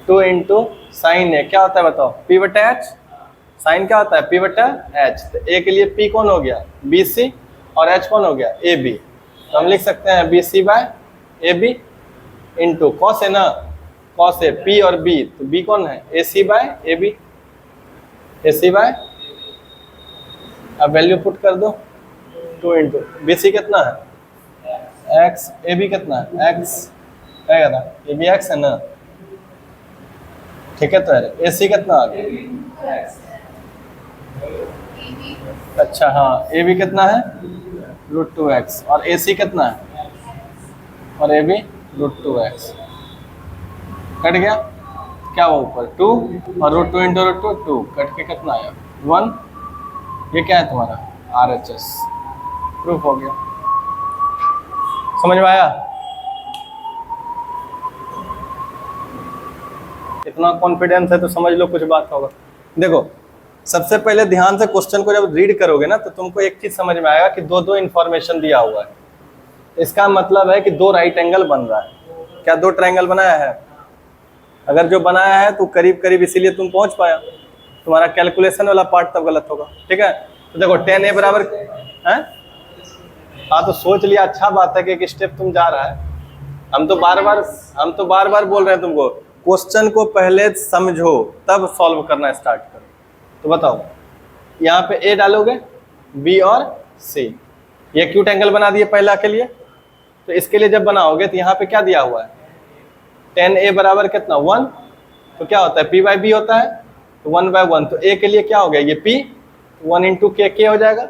2 into sine A क्या होता है बताओ p बटा एच, साइन क्या होता है p बटा एच, तो a के लिए p कौन हो गया BC और h कौन हो गया AB, तो हम लिख सकते हैं BC by AB into cos है ना, कॉस है P और B, तो B कौन है AC by AB, AC by, अब वैल्यू पुट कर दो 2 इंटू BC कितना है x, AB कितना है x, क्या था AB x है ना, ठीक है, तो AC कितना आ गया, अच्छा हाँ AB कितना है √2x और AC कितना है, और AB √2x, कट गया, क्या वो ऊपर 2 और √2 इंटू √2 2, कट के कितना आया 1, ये क्या है तुम्हारा RHS, प्रूफ हो गया, समझ में आया? इतना कॉन्फिडेंस है तो समझ लो कुछ बात होगा। देखो सबसे पहले ध्यान से क्वेश्चन को जब रीड करोगे ना तो तुमको एक चीज समझ में आएगा कि दो इंफॉर्मेशन दिया हुआ है, इसका मतलब है कि 2 राइट एंगल बन रहा है, क्या 2 ट्रायंगल बनाया है, अगर जो बनाया है तो करीब करीब इसीलिए तुम पहुंच पाया, तुम्हारा कैलकुलेशन वाला पार्ट तब गलत होगा, ठीक है। तो देखो tan a बराबर है, हाँ तो सोच लिया, अच्छा बात है कि एक स्टेप तुम जा रहा है, हम तो बार बार बोल रहे हैं तुमको क्वेश्चन को पहले समझो तब सॉल्व करना स्टार्ट करो। तो बताओ यहाँ पे a डालोगे b और c, ये एक्यूट एंगल बना दिए पहला के लिए, तो इसके लिए जब बनाओगे तो यहाँ पे क्या दिया हुआ है tan a बराबर कितना 1, तो क्या होता है p बाई b होता है, तो 1 बाई 1, तो a के लिए क्या हो गया ये p 1 इंटू k हो जाएगा,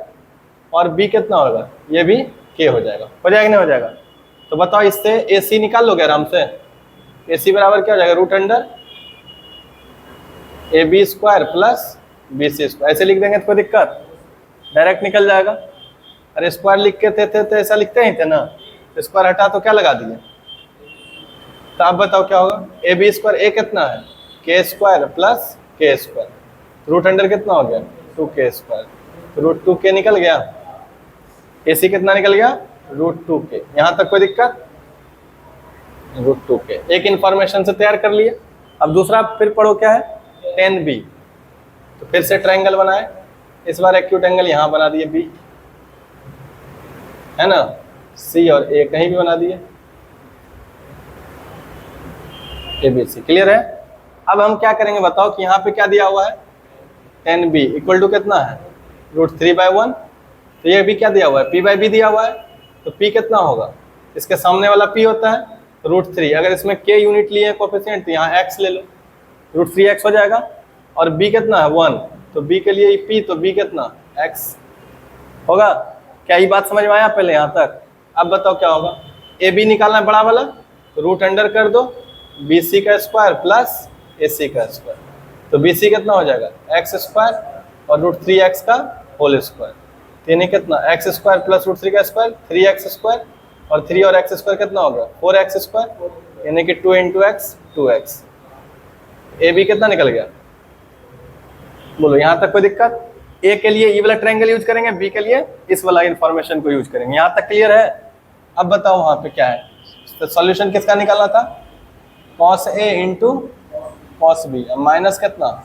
और b कितना होगा ये भी k हो जाएगा नहीं हो जाएगा। तो बताओ इससे AC निकाल लोगे आराम से, AC बराबर क्या हो जाएगा root under AB square plus BC square, ऐसे लिख देंगे तो कोई दिक्कत, डायरेक्ट निकल जाएगा। अरे स्क्वायर लिख के थे तो ऐसा लिखते ही थे ना, तो स्क्वायर हटा तो क्या लगा दिए, तो आप बताओ क्या होगा AB स्क्वायर a कितना है k square plus k square, root under कितना हो गया 2k स्क्वायर, तो √2k निकल गया, AC कितना निकल गया √2k, यहाँ तक कोई दिक्कत, √2k एक इंफॉर्मेशन से तैयार कर लिए। अब दूसरा फिर पढ़ो क्या है tan b, तो फिर से ट्रायंगल बनाए, इस बार एक्यूट एंगल यहाँ बना दिए बी, है ना, सी और ए कहीं भी बना दिए, ए बी सी। क्लियर है? अब हम क्या करेंगे बताओ कि यहाँ पे क्या दिया हुआ है, टेन बी इक्वल टू कितना है, √3/1। तो ये भी क्या दिया हुआ है, p/b दिया हुआ है। तो p कितना होगा, इसके सामने वाला p होता है √3। अगर इसमें k यूनिट लिए हैं कोफिशिएंट तो यहाँ x ले लो, √3x हो जाएगा। और b कितना है 1, तो b के लिए p, तो b कितना x होगा। क्या ये बात समझ में आया पहले यहाँ तक? अब बताओ क्या होगा, ab निकालना है बड़ा वाला, तो रूट अंडर कर दो bc का स्क्वायर प्लस ac का स्क्वायर। तो bc कितना हो जाएगा x² और √3x का होल स्क्वायर। तो यानी कितना x² प्लस √3 का स्क्वायर 3x², और 3 और x² कितना होगा 4x², यानी कि 2 × x 2x। ए बी कितना निकल गया, बोलो यहाँ तक कोई दिक्कत? ए के लिए ये वाला ट्रायंगल यूज करेंगे, बी के लिए इस वाला इंफॉर्मेशन को यूज करेंगे। यहाँ तक क्लियर है? अब बताओ वहाँ पे क्या है, तो सॉल्यूशन किसका निकालना था, cos A × cos B, minus कितना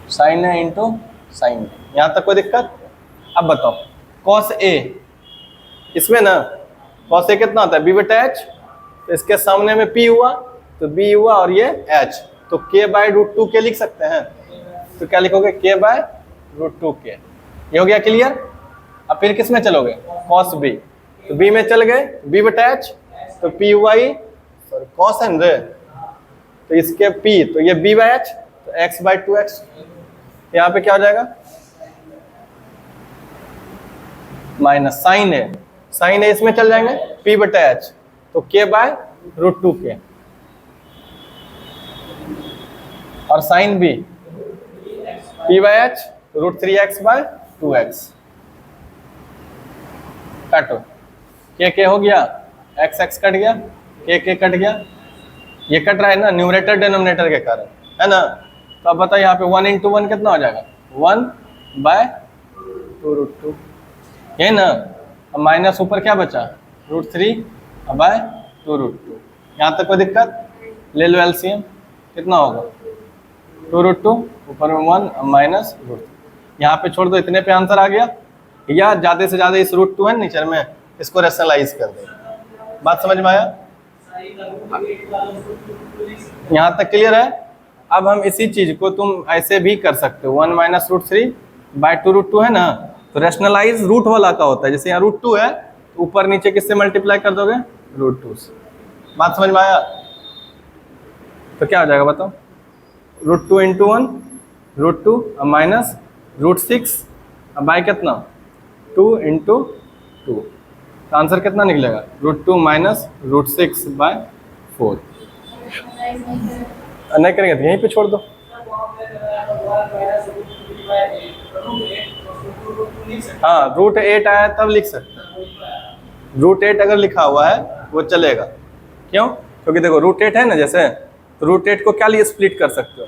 sin A × sin B। यहाँ तक कोई दिक्कत? अब बताओ cos A, इसमें ना cos A कितना होता है b/h, तो इसके सामने में p हुआ तो b हुआ और ये h, तो k/√2k लिख सकते हैं। तो क्या लिखोगे, k/√2k। ये हो गया क्लियर? अब फिर किस में चलोगे, cos B, तो b में चल गए b/h, तो p हुआ ही सॉरी cos n रे, तो इसके p, तो ये b/h, तो x/2x। यहाँ पे क्या हो जाएगा माइनस sin A इसमें चल जाएंगे p/h, तो k/√2k, और sin B p/h √3x/2x। काटो, k हो गया, x कट गया, k कट गया, ये कट रहा है ना न्यूमरेटर डिनोमिनेटर के कारण, है ना। तो अब बताओ यहाँ पे 1 × 1 कितना हो जाएगा, 1/2√2, ये ना। अब माइनस ऊपर क्या बचा, √3/2√2। यहाँ तक कोई दिक्कत? ले लो एलसीएम, कितना होगा 2√2, ऊपर में 1 माइनस √3। यहाँ पे छोड़ दो, इतने पे आंसर आ गया। या ज़्यादा से ज़्यादा इस √2 है नीचे में, इसको रेशनलाइज कर दो। बात समझ में आया? यहाँ तक क्लियर है? अब हम इसी चीज को तुम ऐसे भी कर सकते हो, 1 - √3/2√2 है ना, तो रेशनलाइज रूट वाला का होता है। जैसे यहाँ √2 है तो ऊपर नीचे किससे मल्टीप्लाई कर दोगे, √2 से। बात समझ में आया? तो क्या हो जाएगा बताओ, √2 × 1 √2 माइनस √6 बाय कितना 2 × 2, तो आंसर कितना निकलेगा, √2 माइनस √6/4। नहीं करेंगे तो यहीं पे छोड़ दो। हाँ, √8 आया तब लिख सकते हैं। √8 अगर लिखा हुआ है वो चलेगा, क्यों? क्योंकि देखो √8 है ना, जैसे तो √8 को क्या लिए स्प्लिट कर सकते हो,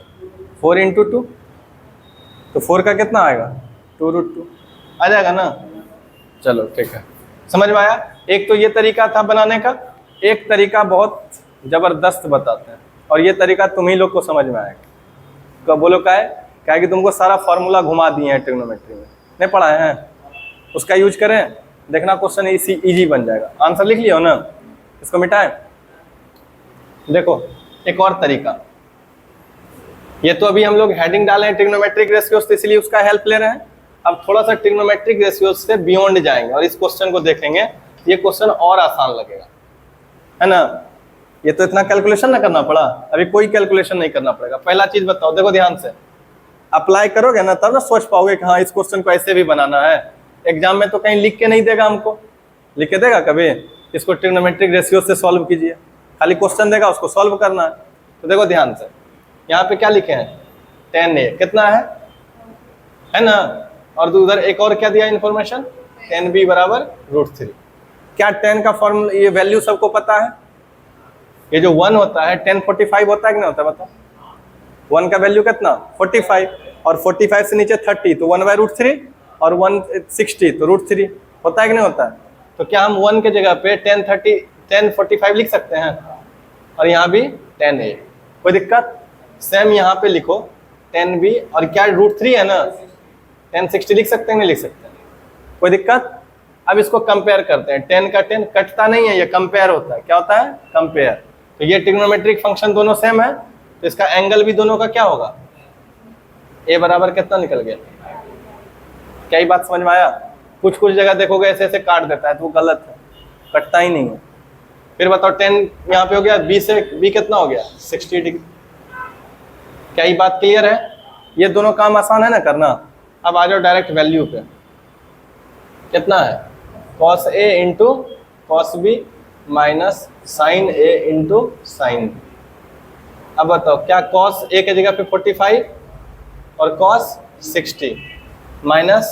4 × 2, तो 4 का कितना आएगा 2√2 आ जाएगा ना। चलो ठीक है, समझ में आया? एक तो ये तरीका था बनाने का, एक तरीका बहुत जबरदस्त बताते हैं, और ये तरीका तुम ही लोग को समझ में आएगा। कब बोलो क्या है कि तुमको सारा फॉर्मूला घुमा दिए हैं ट्रिग्नोमेट्री में, नहीं पढ़ाए हैं, उसका यूज करें, देखना क्वेश्चन इजी बन जाएगा। आंसर लिख लियो ना, इसको मिटाएं। देखो एक और तरीका, ये तो अभी हम लोग हेडिंग डाले हैं ट्रिग्नोमेट्रिक रेशियोज, तो इसलिए उसका हेल्प ले रहे हैं। अब थोड़ा सा ट्रिग्नोमेट्रिक रेशियोज से बियॉन्ड जाएंगे और इस क्वेश्चन को देखेंगे। ये क्वेश्चन और आसान लगेगा, है ना। ये तो इतना कैलकुलेशन ना करना पड़ा, अभी कोई कैलकुलेशन नहीं करना पड़ेगा। पहला चीज बताओ, देखो ध्यान से अप्लाई करोगे ना तब ना सोच पाओगे कि हाँ इस क्वेश्चन को ऐसे भी बनाना है। एग्जाम में तो कहीं लिख के नहीं देगा, हमको लिख के देगा कभी, इसको ट्रिग्नोमेट्रिक रेशियो से सॉल्व कीजिए, खाली क्वेश्चन देगा उसको सॉल्व करना है। तो देखो ध्यान से, यहाँ पे क्या लिखे हैं, 10a कितना है ना, और उधर एक और क्या दिया इन्फॉर्मेशन, 10b = √3। क्या 10 का फॉर्मूला, ये वैल्यू सबको पता है? ये जो 1 होता है 1045 होता है कि नहीं होता है बताओ? 1 का वैल्यू कितना 45, और 45 से नीचे 30 तो 1/√3, और 160 तो √3 होता है कि नहीं होता है? तो क्या हम 1 के जगह पे 1045 लिख सकते हैं, और यहाँ भी 10a, कोई दिक्कत? सेम यहाँ पे लिखो 10b, और क्या √3 है ना, 10 60 लिख सकते हैं, नहीं लिख सकते? कोई दिक्कत? अब इसको कंपेयर करते हैं, 10 का 10 कटता नहीं है, ये कंपेयर होता है। क्या होता है? कंपेयर। तो ये ट्रिग्नोमेट्रिक फंक्शन दोनों सेम है, तो इसका एंगल भी दोनों का क्या होगा? ए बराबर कितना निकल गया? क्या ये बात समझ में आया? कुछ कुछ जगह देखोगे ऐसे ऐसे काट देता है, तो वो गलत है, कटता ही नहीं है। फिर बताओ 10 यहाँ पे हो गया, बी से बी कितना हो गया? 60 डिग्री। क्या ये बात क्लियर है? ये दोनों काम आसान है ना करना। अब आ जाओ डायरेक्ट वैल्यू पे। कितना है? cos A into cos B minus sine A into sine B. अब बताओ क्या cos A की जगह पे 45 और cos 60 माइनस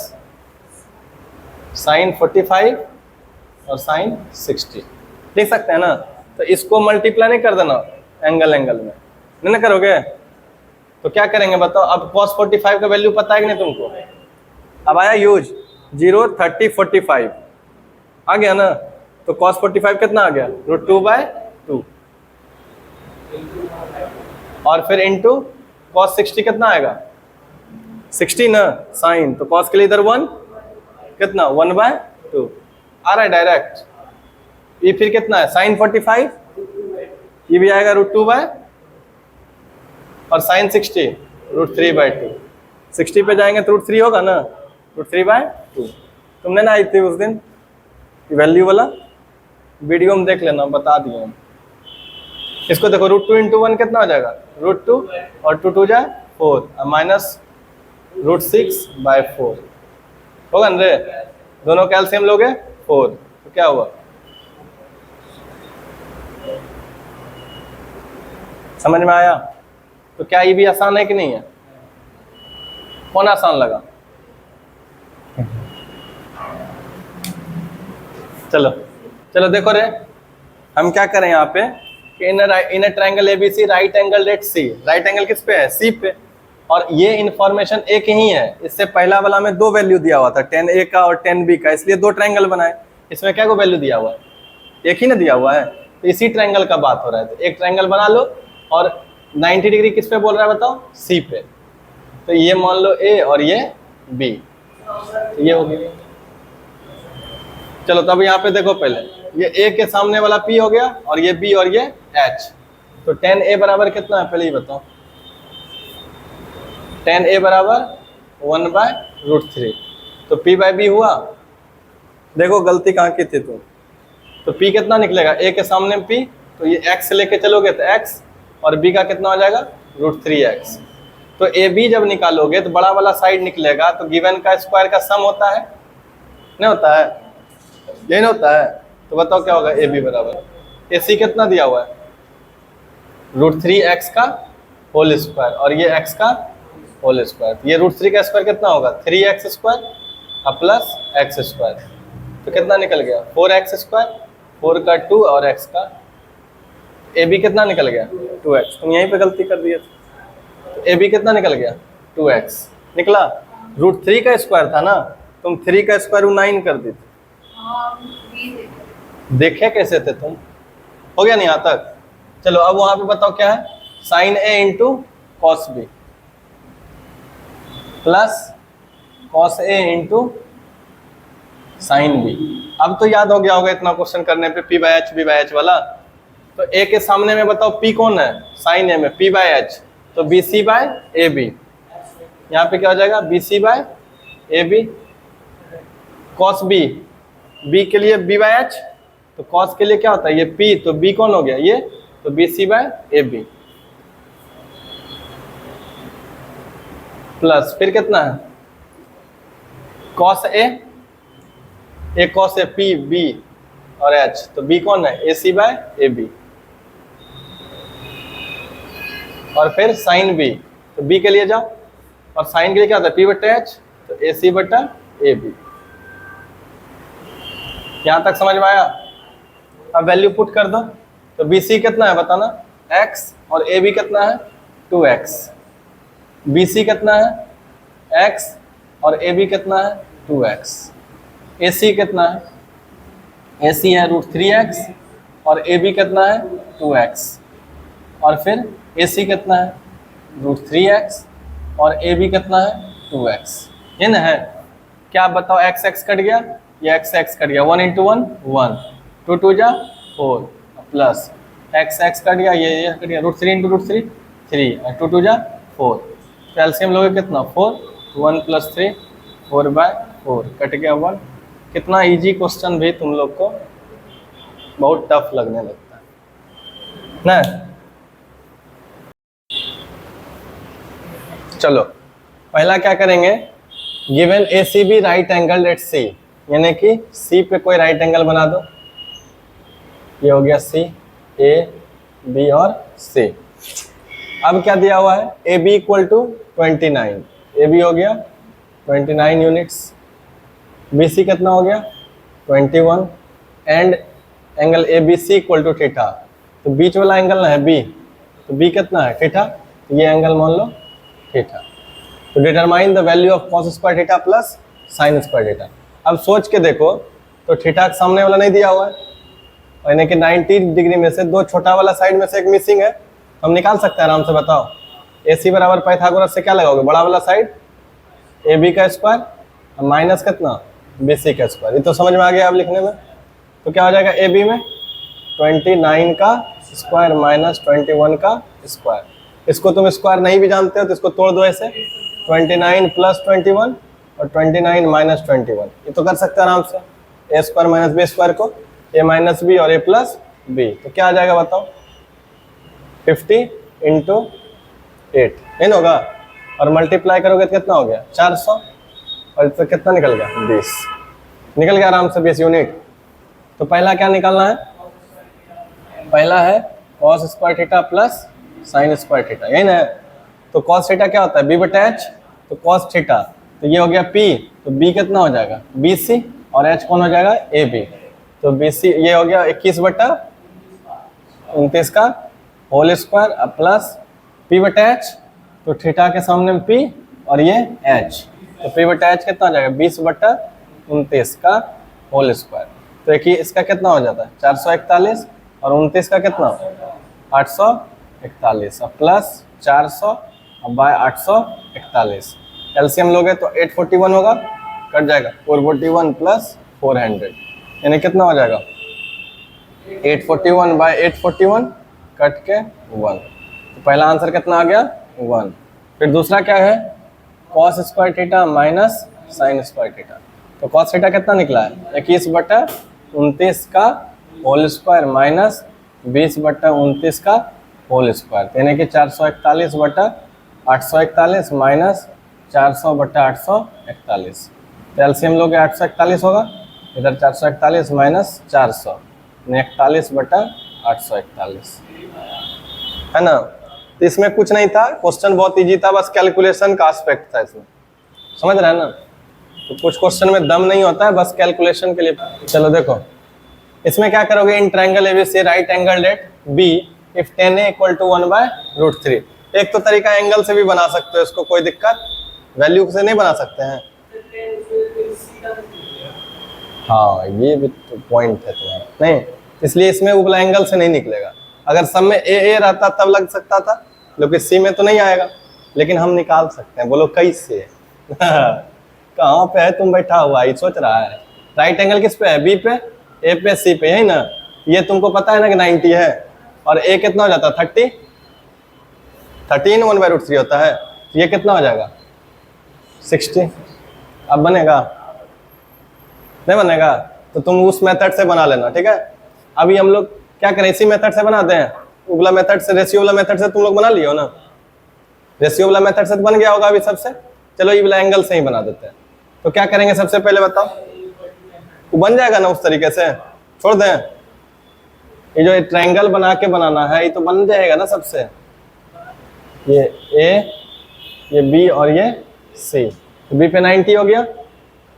साइन 45 और साइन 60 लिख सकते हैं ना? तो इसको मल्टीप्लाई नहीं कर देना एंगल में, नहीं ना करोगे? तो क्या करेंगे बताओ? अब cos 45 का वैल्यू पता है कि नहीं तुमको? अब आया यूज 0 30 45 आ गया ना? तो cos 45 कितना आ गया? √2/2 और फिर इंटू cos 60 कितना आएगा? 60 ना साइन, तो cos के लिए इधर 1 कितना? 1/2 आ रहा है डायरेक्ट। ये फिर कितना है? साइन 45 ये भी आएगा √2 और साइन 60 √3/2। 60 पे जाएंगे तो √3 होगा ना? √3/2। तुमने ना आई थी उस दिन वैल्यू वाला वीडियो में देख लेना, बता दिए हम। इसको देखो √2 इंटू 1 कितना हो जाएगा? √2 और 2 2 जाए 4 माइनस √6/4 होगा ना रे? दोनों कैल्शियम लोगे 4, तो क्या हुआ? समझ में आया? तो क्या ये भी आसान है कि नहीं है? कौन आसान लगा? चलो चलो देखो रे, हम क्या करें यहाँ पे कि in triangle ABC right angle at C. Right angle किस पे है? सी पे। और ये इन्फॉर्मेशन एक ही है, इससे पहला वाला में 2 वैल्यू दिया हुआ था, 10A का और 10B का, इसलिए 2 ट्रायंगल बनाए। इसमें क्या को वैल्यू दिया हुआ है? एक ही ना दिया हुआ है। तो इसी ट्रायंगल का बात हो रहा है, तो एक ट्रायंगल बना लो। और 90 डिग्री किस पे बोल रहा है बताओ? सी पे। तो ये मान लो A और ये B, तो ये हो गया। चलो तब यहाँ पे देखो, पहले ये A के सामने वाला P हो गया और ये B और ये H। तो 10A बराबर कितना है पहले ही बताओ? 10A बराबर 1/√3। तो P/B हुआ। देखो गलती कहाँ की थी तुम। तो P कितना निकलेगा? A के सामने P, तो ये X लेके चलोगे तो X, और B का कितना हो जाएगा? √3x। तो AB जब निकालोगे तो बड़ा वाला साइड निकलेगा, तो गिवन का स्क्वायर का सम होता है, नहीं होता है? यही नहीं होता है? तो बताओ क्या होगा? AB बराबर AC कितना दिया हुआ है? √3x का होल स्क्वायर और ये x का होल स्क्वायर। ये √3 का स्क्वायर कितना होगा? 3x square plus x square. तो कितना निकल गया? 4x स्क्वायर, 4 का 2 और x का। AB कितना निकल गया? 2x। तुम यहीं पे गलती कर दिए। तो AB कितना निकल गया? 2x निकला। √3 का स्क्वायर था ना, तुम 3 का स्क्वायर 9 कर दी थी। देखे कैसे थे तुम? हो गया नहीं यहाँ तक? चलो अब वहां पे बताओ क्या है? Sine A into cos B plus cos A into sine B। अब तो याद हो गया होगा इतना क्वेश्चन करने पे, P/H B/H वाला। तो A के सामने में बताओ P कौन है? साइन A में P/H, तो BC/AB। यहाँ पे क्या हो जाएगा? BC/AB। कॉस B, B के लिए B/H, तो कॉस के लिए क्या होता है? ये P, तो B कौन हो गया? ये, तो BC/AB प्लस फिर कितना है? Cos A cos A, P B और H, तो B कौन है? AC/AB। और फिर साइन B, तो B के लिए जाओ, और साइन के लिए क्या होता है? P/H, तो AC/AB। यहां तक समझ में आया? अब वैल्यू पुट कर दो। तो BC कितना है बताना? x, और AB कितना है? 2x। BC कितना है? x, और AB कितना है? 2x। AC कितना है? AC है √3x, और AB कितना है? 2x। और फिर AC कितना है? √3x, और AB कितना है? 2x। ये ना है। क्या आप बताओ, एक्स एक्स कट गया, ये एक्स एक्स कट गया, 1 इंटू 1 1, 2 2 जा 4 प्लस एक्स एक्स कट गया, ये कट गया, √3 इंटू √3 3 और 2 2 जा 4। तो एलसीएम लोगे कितना 4, 1 + 3 4/4 कट गया 1। कितना इजी क्वेश्चन भी तुम लोग को बहुत टफ लगने लगता है ना। चलो पहला क्या करेंगे, given A C B right angle at C, यानी कि सी पे कोई राइट एंगल बना दो। ये हो गया सी, ए बी और सी। अब क्या दिया हुआ है, A B equal to 29, A B हो गया 29 यूनिट्स, बी सी कितना हो गया 21, and angle A B C equal to theta. तो बीच वाला एंगल ना है बी, तो बी कितना है थीटा, तो ये एंगल मान लो थीटा। तो determine the value of cos square theta plus sine square theta. अब सोच के देखो, तो थीटा के सामने वाला नहीं दिया हुआ है, यानी कि 90 डिग्री में से दो छोटा वाला साइड में से एक मिसिंग है, हम निकाल सकते हैं आराम से। बताओ ए सी बराबर पाइथागोरस से क्या लगाओगे, बड़ा वाला साइड ए बी का स्क्वायर माइनस कितना बी सी का स्क्वायर। ये तो समझ में आ गया अब लिखने में। तो क्या हो जाएगा, ए बी में 29 का स्क्वायर माइनस 21 का स्क्वायर। इसको तुम स्क्वायर नहीं भी जानते हो तो इसको तोड़ दो ऐसे, 29 + 21 और 29 - 21। ये तो कर सकते हैं आराम से, ए स्क्वायर माइनस बी स्क्वायर को ए माइनस बी और ए प्लस बी। तो क्या आ जाएगा बताओ, 50 × 8 नहीं होगा, और मल्टीप्लाई करोगे तो कितना हो गया 400, और तो कितना निकल गया 20 निकल गया आराम से 20 यूनिट। तो पहला क्या निकालना है, पहला है cos square theta plus sine square theta, यही ना है। तो cos थीटा क्या होता है b/h, तो cos थीटा, तो ये हो गया p, तो b कितना हो जाएगा bc, और h कौन हो जाएगा ab। तो bc ये हो गया 21/29 का होल स्क्वायर प्लस p/h, तो थीटा के सामने में p और ये h, तो p/h कितना हो जाएगा 20/29 का होल स्क्वायर। तो एक ही इसका कितना हो जाता है 441, और 29 का कितना 841, और प्लस 400/841। एलसीएम लोगे तो 841 होगा, कट जाएगा 441 + 400, यानी कितना हो जाएगा 841/841 कट के 1। तो पहला आंसर कितना आ गया 1। फिर दूसरा क्या है, cos square theta minus sine square theta. तो cos थीटा कितना निकला है 21/29 का होल स्क्वायर माइनस 20/29 का होल स्क्वायर, यानी कि 441/841 माइनस 400/841। तो एलसीएम लोग 841 होगा, इधर 441 माइनस 400, 41/841 है ना। तो इसमें कुछ नहीं था, क्वेश्चन बहुत इजी था, बस कैलकुलेशन का एस्पेक्ट था इसमें, समझ रहे हैं ना। तो कुछ क्वेश्चन में दम नहीं होता है, बस कैलकुलेशन के लिए। चलो देखो इसमें क्या करोगे, in triangle ABC right angle at B if tan a = 1/√3। एक तो तरीका एंगल से भी बना सकते हो इसको, कोई दिक्कत, वैल्यू से नहीं बना सकते हैं। हाँ ये भी तो पॉइंट है तुम्हारा, नहीं इसलिए इसमें उपला एंगल से नहीं निकलेगा। अगर सब में ए रहता तब लग सकता था, लेकिन सी में तो नहीं आएगा, लेकिन हम निकाल सकते हैं। बोलो कैसे कहाँ पे है तुम बैठा हुआ, ये सोच रहा है। राइट एंगल किस पे है, बी पे, ए पे, सी पे, यही ना। ये तुमको पता है ना कि 90 है, और ए कितना हो जाता है 30, 13 1/√3 होता है, तो ये कितना हो जाएगा 60। अब बनेगा नहीं बनेगा, तो तुम उस मेथड से बना लेना, ठीक है। अभी हम लोग क्या करें, इसी मेथड से बनाते हैं, उगला मेथड से, रेशियो वाला मेथड से तुम लोग बना लियो ना, रेशियो वाला मेथड से तो बन गया होगा अभी सबसे। चलो ये वाला एंगल से ही बना देते हैं। तो क्या करेंगे, सबसे पहले बताओ, वो बन जाएगा ना उस तरीके से, छोड़ दें ये जो ट्रायंगल बना के बनाना है, ये तो बन जाएगा ना सबसे, ये ए, ये बी और ये सी। तो बी पे 90 हो गया,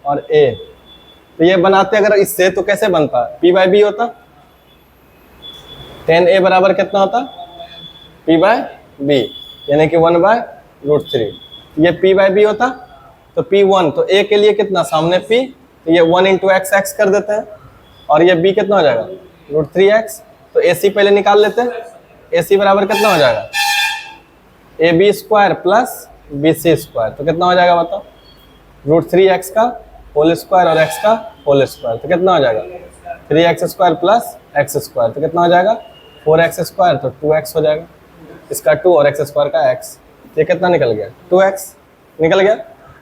और ए, तो ये बनाते अगर इससे तो कैसे बनता, p/b होता, tan a बराबर कितना होता p/b, यानी कि 1/√3। ये p/b होता, तो p1, तो a के लिए कितना सामने p, तो ये 1 × x कर देते हैं, और ये b कितना हो जाएगा √3x। तो ac पहले निकाल लेते हैं, ac बराबर कितना हो जाएगा ab² + bc², तो कितना हो जाएगा बताओ √3x का होल स्क्वायर और x का होल स्क्वायर, तो कितना हो जाएगा 3x² प्लस x², तो कितना हो जाएगा 4x², तो 2x हो जाएगा, इसका 2 और x² का x, ये कितना निकल गया 2x निकल गया।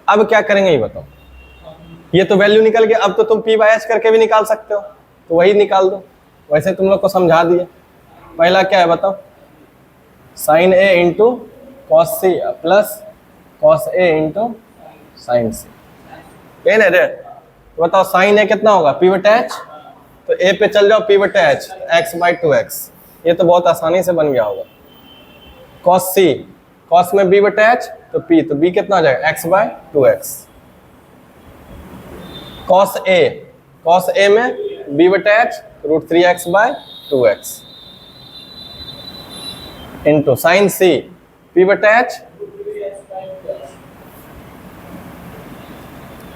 अब क्या करेंगे ये बताओ, ये तो वैल्यू निकल गया, अब तो तुम p/h करके भी निकाल सकते हो, तो वही निकाल दो, वैसे तुम लोग को समझा दिए। पहला क्या है बताओ, sin a into cos C plus cos A into sine C, ये ना रे, तो बताओ sin a कितना होगा p/h, तो a पे चल जाओ p/h x/2x, ये तो बहुत आसानी से बन गया होगा। कॉस सी, कॉस में b/h तो p, तो b कितना हो जाएगा x/2x। कॉस a में b/h √3x/2x इंटू साइन सी p/h,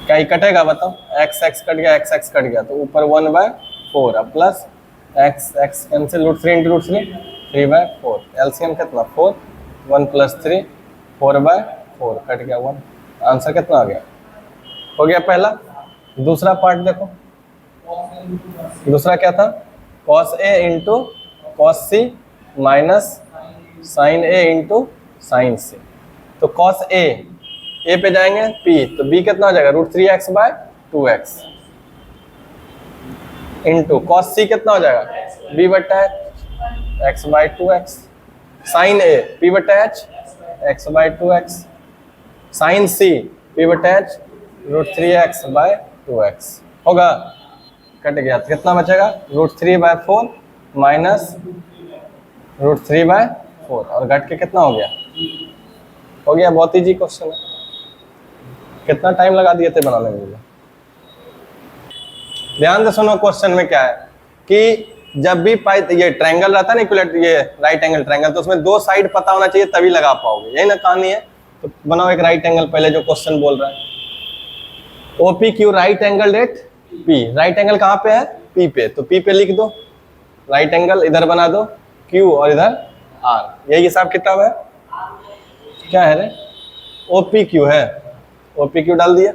क्या ही कटेगा बताओ, x कट गया, x कट गया, तो ऊपर 1/4 अब plus x cancel, √3 into √3 3/4, LCM कितना 4, 1 + 3 4/4 कट गया 1, आंसर कितना आ गया, हो गया पहला। दूसरा पार्ट देखो, दूसरा क्या था, cos a into cos C minus sine a into sine C, तो cos a पे जाएंगे p, तो b कितना हो जाएगा √3x/2x इंटू कॉस सी कितना हो जाएगा b/h x/2x, sign a p/h x/2x, sign C p/h √3x/2x होगा, कट गया, तो कितना बचेगा √3/4 माइनस √3/4, और घट के कितना हो गया, हो गया। बहुत ईजी क्वेश्चन है, कितना टाइम लगा दिए थे बनाने में। ध्यान से सुनो, क्वेश्चन में क्या है कि जब भी ये ट्रायंगल रहता है ना इक्विलेट, ये राइट एंगल ट्रायंगल, तो उसमें दो साइड पता होना चाहिए तभी लगा पाओगे, यही ना कहानी है। तो बनाओ एक राइट एंगल, पहले जो क्वेश्चन बोल रहा है OPQ right angle at P, right angle कहाँ पे है P पे, तो P पे लिख दो राइट एंगल, इधर बना दो Q और इधर R, यही हिसाब किताब है। क्या है रे OPQ है, OPQ डाल दिया।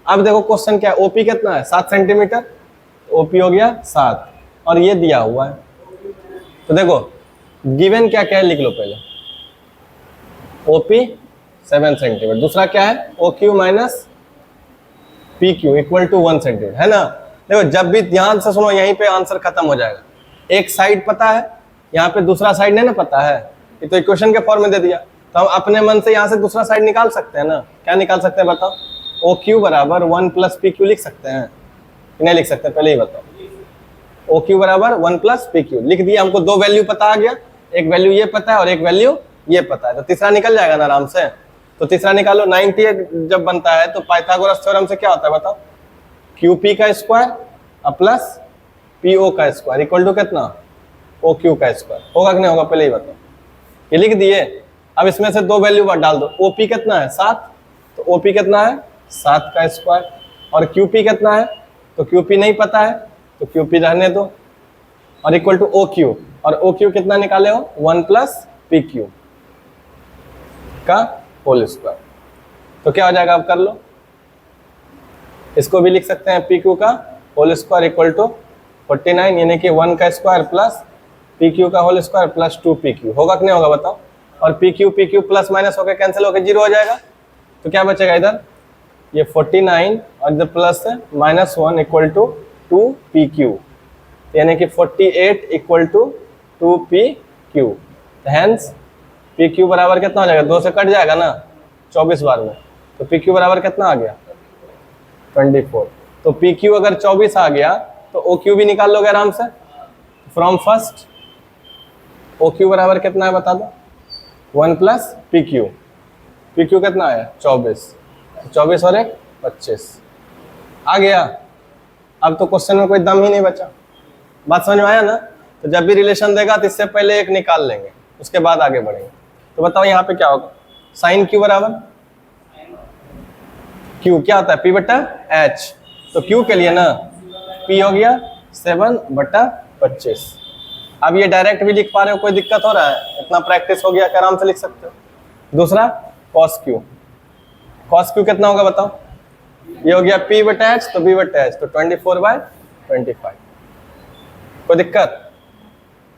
अब देखो क्वेश्चन क्या है, OP कितना है 7 सेंटीमीटर, OP हो गया 7 और ये दिया हुआ है, तो देखो गिवन क्या क्या है लिख लो पहले, OP 7 सेंटीमीटर, दूसरा क्या है OQ minus PQ equal to 1 centimetre, है ना। देखो जब भी ध्यान से सुनो, यहीं पे आंसर खत्म हो जाएगा। एक साइड पता है, यहाँ पे दूसरा साइड नहीं ना पता है, ये तो इक्वेशन के फॉर्म में दे दिया, तो हम अपने मन से यहाँ से दूसरा साइड निकाल सकते हैं ना। क्या निकाल सकते हैं बताओ, OQ बराबर 1 + PQ लिख सकते हैं, नहीं लिख सकते, पहले ही बताओ। OQ बराबर 1 + PQ लिख दिया, हमको दो वैल्यू पता आ गया, एक वैल्यू ये पता है और एक वैल्यू ये पता है, तो तीसरा निकल जाएगा ना आराम से। तो तीसरा निकालो, 90 जब बनता है तो पाइथागोरस थ्योरम से क्या होता है बताओ, QP का स्क्वायर प्लस PO का स्क्वायर इक्वल टू कितना OQ का स्क्वायर, होगा कि नहीं होगा पहले ही बताओ। ये लिख दिए, अब इसमें से दो वैल्यू डाल दो, OP कितना है 7, तो OP कितना है 7 का स्क्वायर, और QP कितना है, तो QP नहीं पता है तो QP रहने दो, और इक्वल टू OQ, और OQ कितना निकाले हो 1 + PQ का होल स्क्वायर, तो क्या हो जाएगा अब कर लो। इसको भी लिख सकते हैं PQ का होल स्क्वायर इक्वल टू 49, यानी कि 1 का स्क्वायर प्लस PQ का होल स्क्वायर प्लस 2PQ, होगा कि नहीं होगा बताओ। और PQ प्लस माइनस होकर कैंसिल होकर 0 हो जाएगा, तो क्या बचेगा इधर ये 49 और इधर प्लस -1 इक्वल टू 2PQ, यानी कि 48 equal to 2PQ। Hence PQ बराबर कितना हो जाएगा, 2 से कट जाएगा ना 24 बार में, तो PQ बराबर कितना आ गया 24। तो PQ अगर 24 आ गया तो OQ भी निकाल लोगे आराम से फ्रॉम फर्स्ट। OQ बराबर कितना है बता दो, 1 + PQ, PQ कितना है 24, 24 और 1 25 आ गया। अब तो क्वेश्चन में कोई दम ही नहीं बचा, बात समझ में आया ना। तो जब भी रिलेशन देगा तो इससे पहले एक निकाल लेंगे, उसके बाद आगे बढ़ेंगे। तो बताओ यहाँ पे क्या होगा, साइन Q बराबर Q क्या होता है P/H, तो Q के लिए ना P हो गया 7/25। अब ये डायरेक्ट भी लिख पा रहे हो, कोई दिक्कत हो रहा है, इतना प्रैक्टिस हो गया कि आराम से लिख सकते हो। दूसरा cos Q कितना होगा बताओ, ये हो गया P बटा H, तो B बटा H, तो 24/25। कोई दिक्कत?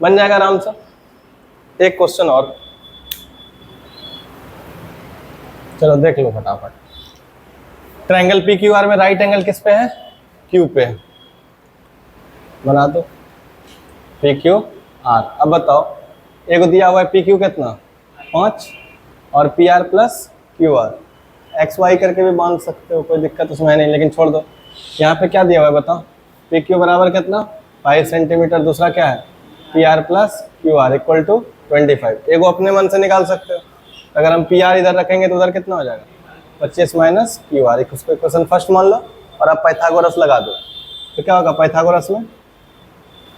बन जाएगा आराम से। एक क्वेश्चन और, चलो देख लो फटाफट। ट्रायंगल PQR में राइट एंगल किस पे है? Q पे है। बना दो PQR। अब बताओ, एक दिया हुआ है PQ कितना 5 और PR प्लस QR, XY करके भी बांध सकते हो, कोई दिक्कत उसमें नहीं, लेकिन छोड़ दो। यहाँ पे क्या दिया हुआ है बताओ? PQ बराबर कितना 5 सेंटीमीटर, दूसरा क्या है PR plus QR equal to 25। एगो अपने मन से निकाल सकते हो। अगर हम PR इधर रखेंगे तो उधर कितना हो जाएगा 25 माइनस QR। उसको इक्वेशन फर्स्ट मान लो और अब पाइथागोरस लगा दो। तो क्या होगा पाइथागोरस में?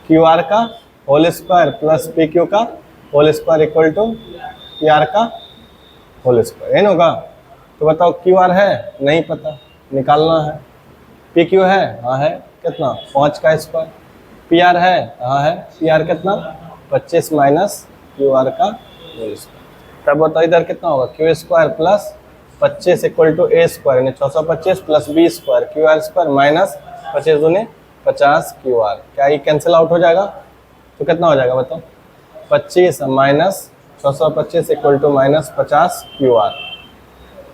QR का होल स्क्वायर प्लस PQ का whole square equal to PR का होल स्क्वायर, है ना होगा? तो बताओ QR है नहीं पता, निकालना है। PQ है, हाँ है, कितना 5 का स्क्वायर। PR है, हाँ है, PR कितना 25 माइनस QR का होल स्क्वायर। तब बताओ इधर कितना होगा Q square plus 25 equal to A square, यानी 625 प्लस B square QR square minus 25 दूनी 50 QR। क्या ये कैंसिल आउट हो जाएगा? तो कितना हो जाएगा बताओ? 25 minus 625 equal to minus 50 QR।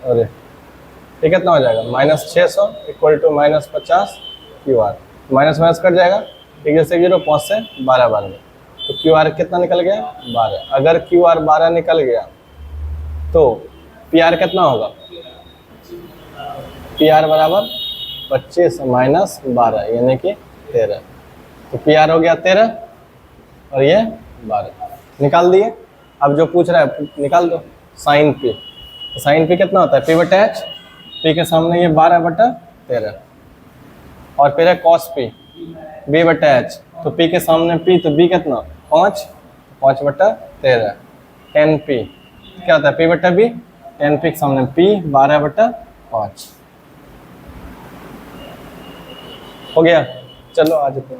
अरे ये कितना हो जाएगा minus 600 equal to minus 50 QR। Minus minus cut जाएगा, 1 जैसे 0, 5 से 12 बार में, तो QR कितना निकल गया 12। अगर QR 12 निकल गया तो PR कितना होगा? PR बराबर 25 माइनस 12 यानी कि 13। तो PR हो गया 13 और ये 12 निकाल दिए। अब जो पूछ रहा है निकाल दो साइन P। तो साइन P कितना होता है P बटा H, P के सामने ये 12 बटा 13 और फिर है कॉस P B बटा H, तो P के सामने P, तो B कितना 5 बटा 13 10 P क्या होता है P बटा B, 10 P के सामने P 12 बटा 5 हो गया। चलो आज इतना।